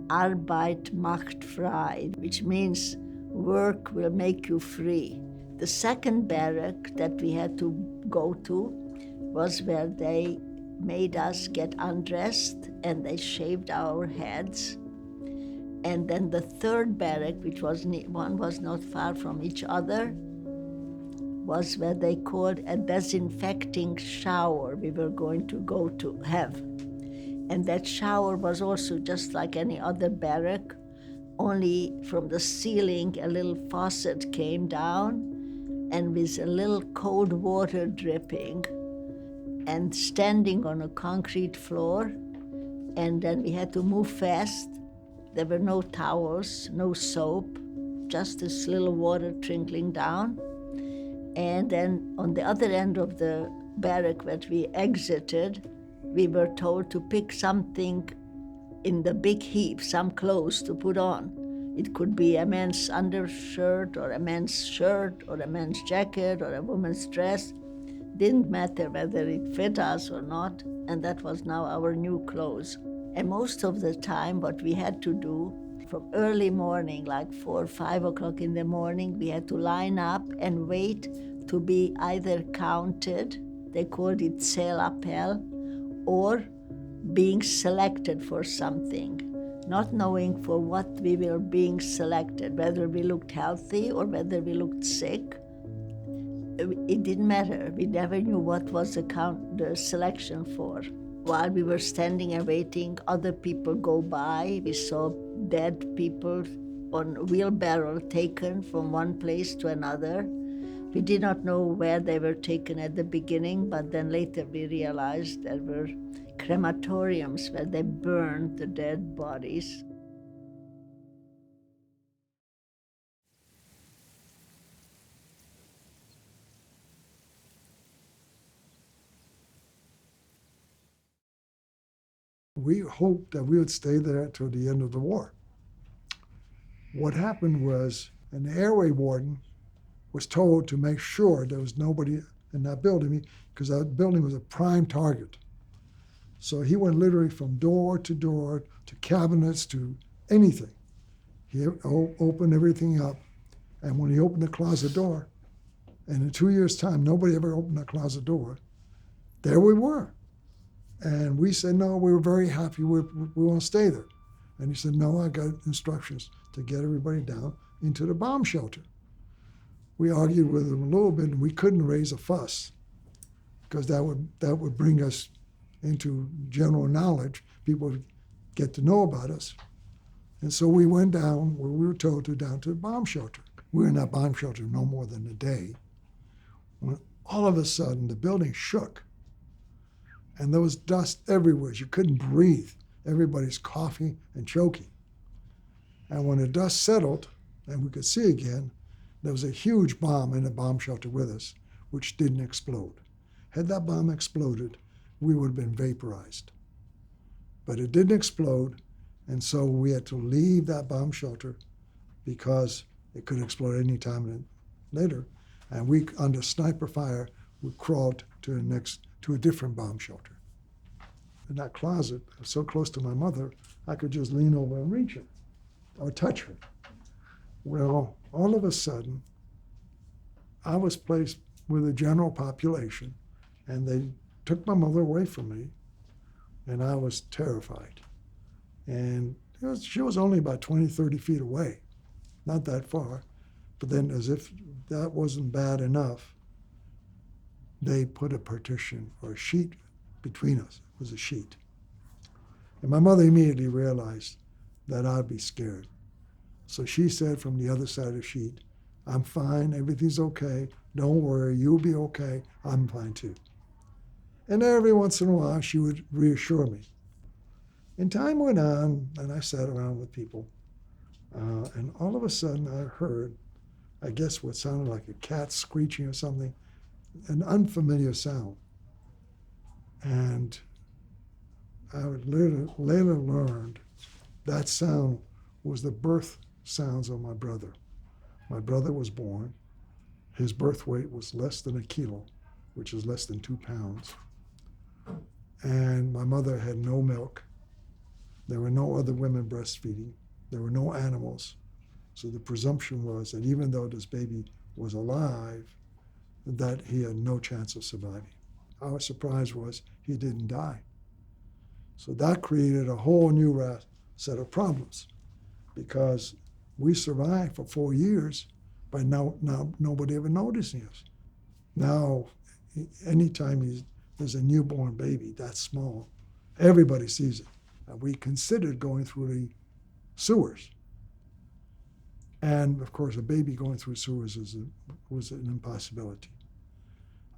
Arbeit macht frei, which means work will make you free. The second barrack that we had to go to was where they made us get undressed and they shaved our heads. And then the third barrack, which was one was not far from each other, was where they called a disinfecting shower we were going to go to have. And that shower was also just like any other barrack, only from the ceiling a little faucet came down and with a little cold water dripping and standing on a concrete floor. And then we had to move fast. There were no towels, no soap, just this little water trickling down. And then on the other end of the barrack that we exited, we were told to pick something in the big heap, some clothes to put on. It could be a man's undershirt or a man's shirt or a man's jacket or a woman's dress. Didn't matter whether it fit us or not. and that was now our new clothes. And most of the time, what we had to do, from early morning, like 4 or 5 o'clock in the morning, we had to line up and wait to be either counted, they called it Zählappell, or being selected for something, not knowing for what we were being selected, whether we looked healthy or whether we looked sick. It didn't matter. We never knew what was the selection for. While we were standing and waiting, other people go by. We saw dead people on wheelbarrow taken from one place to another. We did not know where they were taken at the beginning, but then later we realized there were crematoriums where they burned the dead bodies. We hoped that we would stay there till the end of the war. What happened was an airway warden was told to make sure there was nobody in that building, because that building was a prime target. So he went literally from door to cabinets to anything. He opened everything up, and when he opened the closet door, and in 2 years' time, nobody ever opened the closet door, there we were. And we said, no, we were very happy, we want to stay there. And he said, no, I got instructions to get everybody down into the bomb shelter. We argued with him a little bit, and we couldn't raise a fuss, because that would bring us into general knowledge. People would get to know about us. And so we went down, where we were told to, down to the bomb shelter. We were in that bomb shelter no more than a day, when all of a sudden the building shook. And there was dust everywhere. You couldn't breathe. Everybody's coughing and choking. And when the dust settled and we could see again, there was a huge bomb in the bomb shelter with us, which didn't explode. Had that bomb exploded, we would have been vaporized. But it didn't explode, and so we had to leave that bomb shelter because it could explode any time later. And we, under sniper fire, we crawled to a different bomb shelter. In that closet, so close to my mother, I could just lean over and reach her or touch her. Well, all of a sudden, I was placed with the general population, and they took my mother away from me, and I was terrified. And she was only about 20, 30 feet away, not that far. But then, as if that wasn't bad enough, they put a partition or a sheet between us. It was a sheet. And my mother immediately realized that I'd be scared. So she said from the other side of the sheet, I'm fine, everything's okay, don't worry, you'll be okay, I'm fine too. And every once in a while, she would reassure me. And time went on, and I sat around with people, and all of a sudden I heard, I guess what sounded like a cat screeching or something, an unfamiliar sound. And I later learned that sound was the birth sounds of my brother. My brother was born. His birth weight was less than a kilo, which is less than 2 pounds. And my mother had no milk. There were no other women breastfeeding. There were no animals. So the presumption was that even though this baby was alive, that he had no chance of surviving. Our surprise was he didn't die. So that created a whole new set of problems, because we survived for 4 years by now nobody ever noticing us. Now, anytime there's a newborn baby that small, everybody sees it. And we considered going through the sewers. And of course, a baby going through sewers was an impossibility.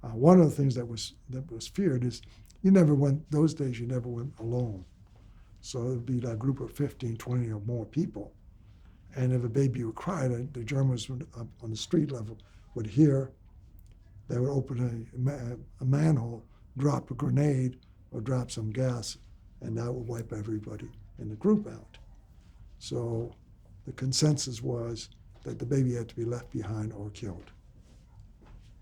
One of the things that was feared is those days you never went alone. So it would be like a group of 15, 20 or more people. And if a baby would cry, the Germans up on the street level would hear, they would open a manhole, drop a grenade or drop some gas, and that would wipe everybody in the group out. So the consensus was that the baby had to be left behind or killed.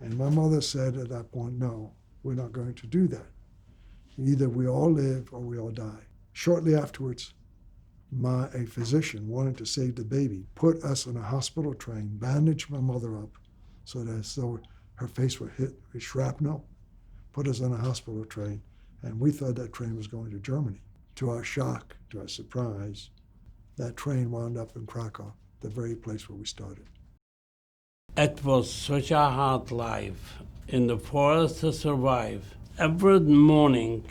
And my mother said at that point, no, we're not going to do that. Either we all live or we all die. Shortly afterwards, a physician wanted to save the baby, put us on a hospital train, bandaged my mother up so that as though her face were hit with shrapnel, put us on a hospital train, and we thought that train was going to Germany. To our shock, to our surprise, that train wound up in Krakow, the very place where we started. It was such a hard life in the forest to survive. Every morning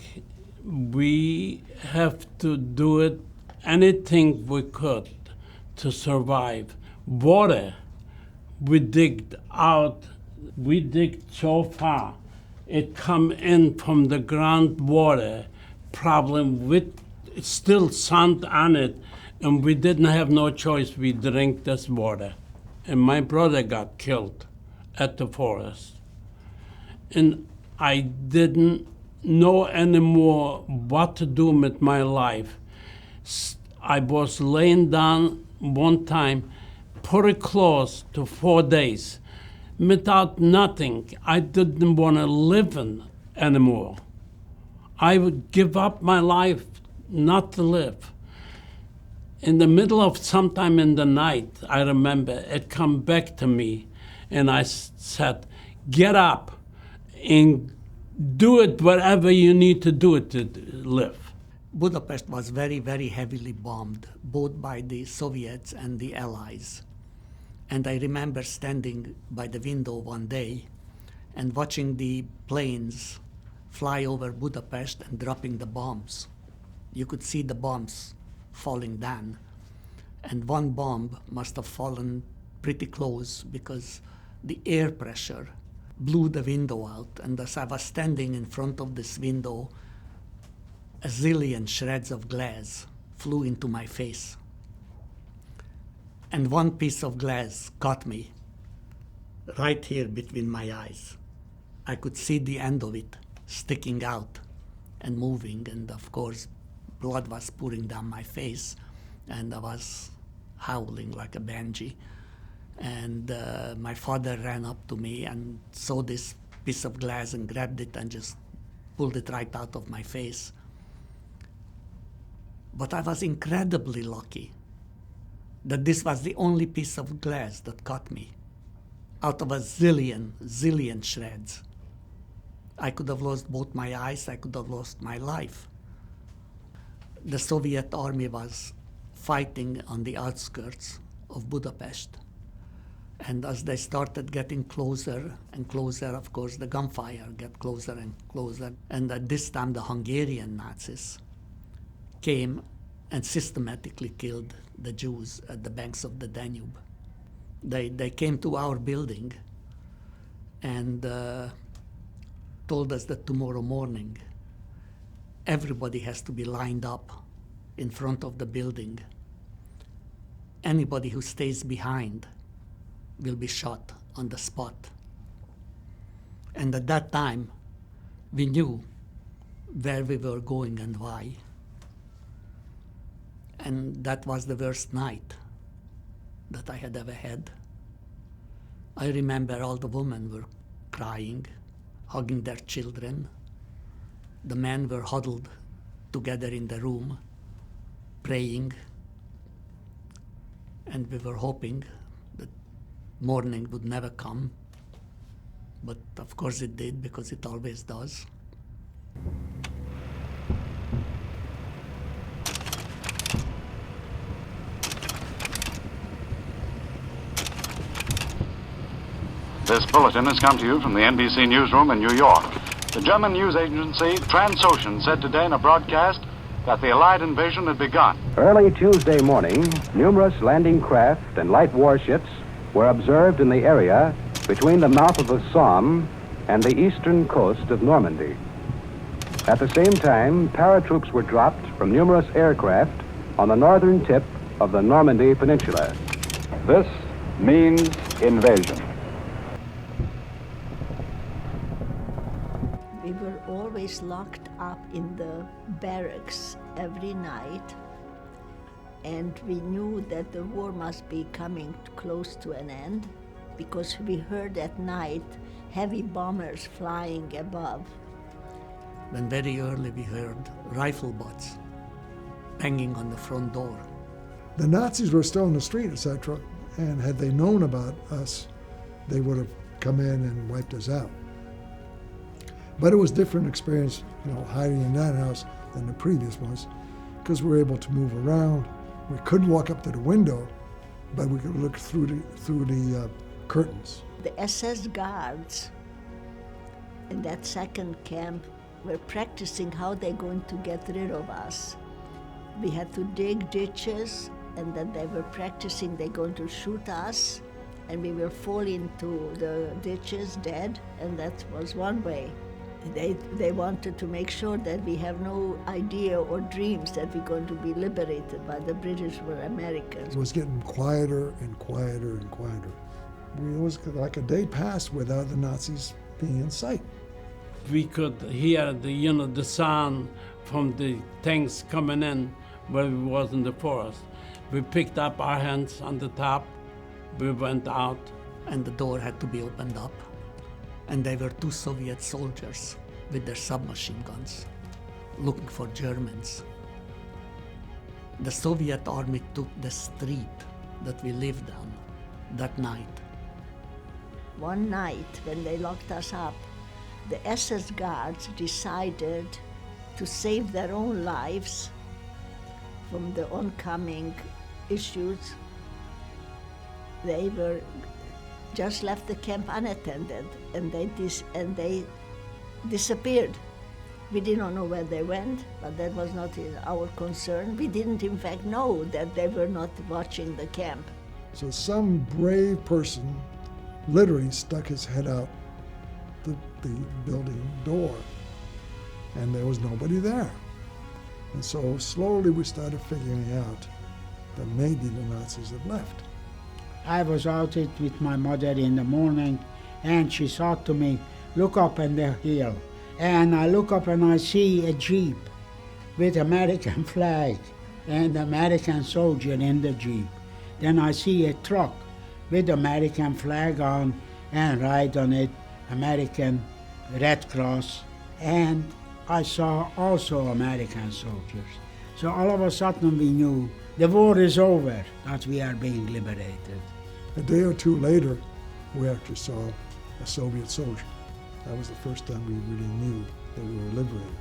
we have to do it, anything we could to survive. Water, we digged out, we digged so far. It come in from the groundwater, problem with still sand on it, and we didn't have no choice. We drank this water. And my brother got killed at the forest. And I didn't know anymore what to do with my life. I was laying down one time, pretty close to 4 days, without nothing. I didn't want to live anymore. I would give up my life not to live. In the middle of sometime in the night, I remember it come back to me, and I said, get up and do it whatever you need to do it to live. Budapest was very, very heavily bombed, both by the Soviets and the Allies. And I remember standing by the window one day and watching the planes fly over Budapest and dropping the bombs. You could see the bombs falling down. And one bomb must have fallen pretty close because the air pressure blew the window out. And as I was standing in front of this window, a zillion shreds of glass flew into my face. And one piece of glass caught me right here between my eyes. I could see the end of it sticking out and moving, and of course, blood was pouring down my face, and I was howling like a banshee. And my father ran up to me and saw this piece of glass and grabbed it and just pulled it right out of my face. But I was incredibly lucky that this was the only piece of glass that caught me. Out of a zillion shreds. I could have lost both my eyes, I could have lost my life. The Soviet army was fighting on the outskirts of Budapest. And as they started getting closer and closer, of course, the gunfire got closer and closer. And at this time, the Hungarian Nazis came and systematically killed the Jews at the banks of the Danube. They came to our building and told us that tomorrow morning, everybody has to be lined up in front of the building. Anybody who stays behind will be shot on the spot. And at that time, we knew where we were going and why. And that was the worst night that I had ever had. I remember all the women were crying, hugging their children. The men were huddled together in the room, praying. And we were hoping that morning would never come. But of course it did, because it always does. This bulletin has come to you from the NBC newsroom in New York. The German news agency Transocean said today in a broadcast that the Allied invasion had begun. Early Tuesday morning, numerous landing craft and light warships were observed in the area between the mouth of the Somme and the eastern coast of Normandy. At the same time, paratroops were dropped from numerous aircraft on the northern tip of the Normandy Peninsula. This means invasion. We were always locked up in the barracks every night, and we knew that the war must be coming close to an end, because we heard at night heavy bombers flying above. when very early we heard rifle butts banging on the front door. The Nazis were still in the street, etc., and had they known about us, they would have come in and wiped us out. But it was a different experience, hiding in that house than the previous ones, because we were able to move around. We couldn't walk up to the window, but we could look through the curtains. The SS guards in that second camp were practicing how they're going to get rid of us. We had to dig ditches, and then they were practicing they're going to shoot us, and we will fall into the ditches dead, and that was one way. They wanted to make sure that we have no idea or dreams that we're going to be liberated by the British or Americans. It was getting quieter and quieter and quieter. It was like a day passed without the Nazis being in sight. We could hear the sound from the tanks coming in where we was in the forest. We picked up our hands on the top, we went out. And the door had to be opened up. And they were two Soviet soldiers with their submachine guns looking for Germans. The Soviet army took the street that we lived on that night. One night when they locked us up, the SS guards decided to save their own lives from the oncoming issues. They were just left the camp unattended, and they disappeared. We didn't know where they went, but that was not our concern. We didn't, in fact, know that they were not watching the camp. So some brave person literally stuck his head out the building door, and there was nobody there. And so slowly we started figuring out that maybe the Nazis had left. I was out with my mother in the morning, and she said to me, "Look up on the hill." And I look up and I see a Jeep with American flag and American soldier in the Jeep. Then I see a truck with American flag on, and right on it, American Red Cross. And I saw also American soldiers. So all of a sudden we knew the war is over, that we are being liberated. A day or two later, we actually saw a Soviet soldier. That was the first time we really knew that we were liberated.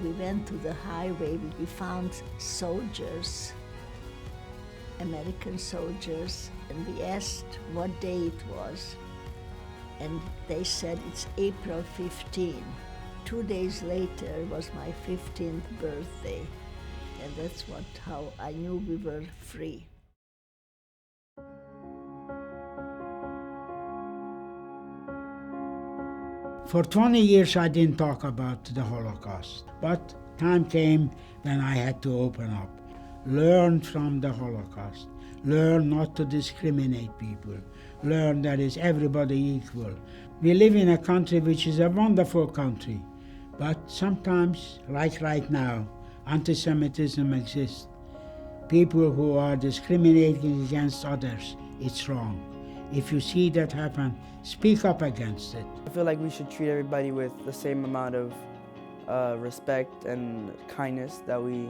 We went to the highway, we found soldiers, American soldiers, and we asked what day it was. And they said it's April 15. 2 days later was my 15th birthday. And that's how I knew we were free. For 20 years I didn't talk about the Holocaust, but time came when I had to open up. Learn from the Holocaust. Learn not to discriminate people. Learn that is everybody equal. We live in a country which is a wonderful country, but sometimes, like right now, anti-Semitism exists. People who are discriminating against others, it's wrong. If you see that happen, speak up against it. I feel like we should treat everybody with the same amount of respect and kindness that we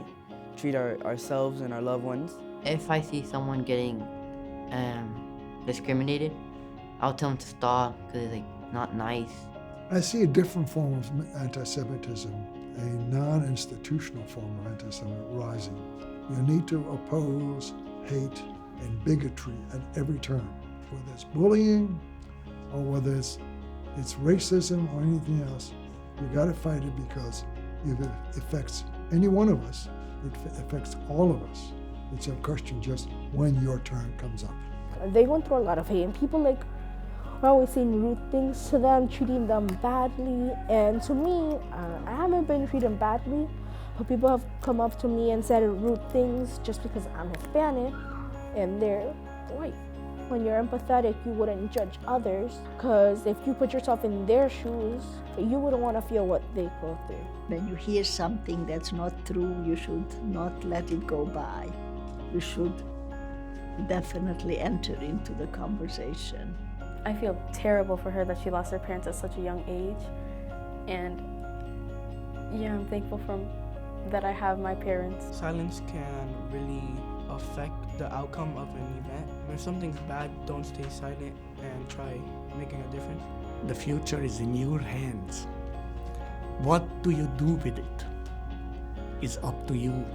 treat ourselves and our loved ones. If I see someone getting discriminated, I'll tell them to stop because it's not nice. I see a different form of anti-Semitism, a non-institutional form of anti-Semitism rising. You need to oppose hate and bigotry at every turn, whether it's bullying or whether it's racism or anything else. You got to fight it because if it affects any one of us, it affects all of us. It's a question just when your turn comes up. They went through a lot of hate, and people are always saying rude things to them, treating them badly. And to me, I haven't been treated badly, but people have come up to me and said rude things just because I'm Hispanic and they're white. When you're empathetic, you wouldn't judge others, because if you put yourself in their shoes, you wouldn't want to feel what they go through. When you hear something that's not true, you should not let it go by. You should definitely enter into the conversation. I feel terrible for her that she lost her parents at such a young age, and Yeah, I'm thankful that I have my parents. Silence can really affect the outcome of an event. If something's bad, don't stay silent and try making a difference. The future is in your hands. What do you do with it? It's up to you.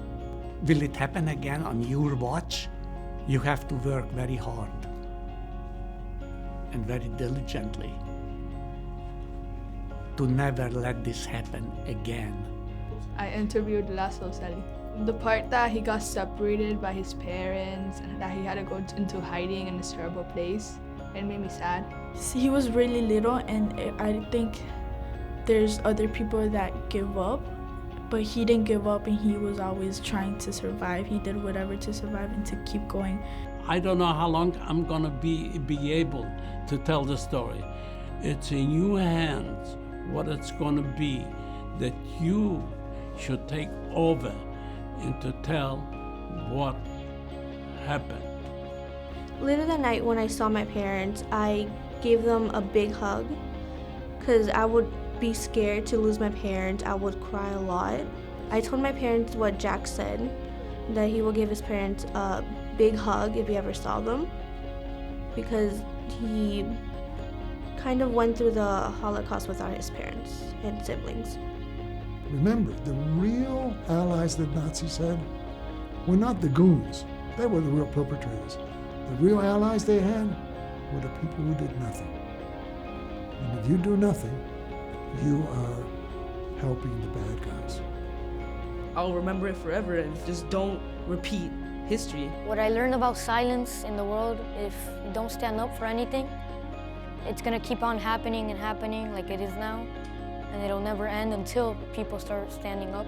Will it happen again on your watch? You have to work very hard and very diligently to never let this happen again. I interviewed Laszlo Selly. The part that he got separated by his parents and that he had to go into hiding in this terrible place, it made me sad. He was really little, and I think there's other people that give up, but he didn't give up, and he was always trying to survive. He did whatever to survive and to keep going. I don't know how long I'm gonna be able to tell the story. It's in your hands what it's gonna be that you should take over and to tell what happened. Later that night when I saw my parents, I gave them a big hug because I would be scared to lose my parents. I would cry a lot. I told my parents what Jack said, that he will give his parents a big hug if he ever saw them, because he kind of went through the Holocaust without his parents and siblings. Remember, the real allies that Nazis had were not the goons. They were the real perpetrators. The real allies they had were the people who did nothing. And if you do nothing, you are helping the bad guys. I'll remember it forever, and just don't repeat history. What I learned about silence in the world, if you don't stand up for anything, it's gonna keep on happening and happening like it is now, and it'll never end until people start standing up.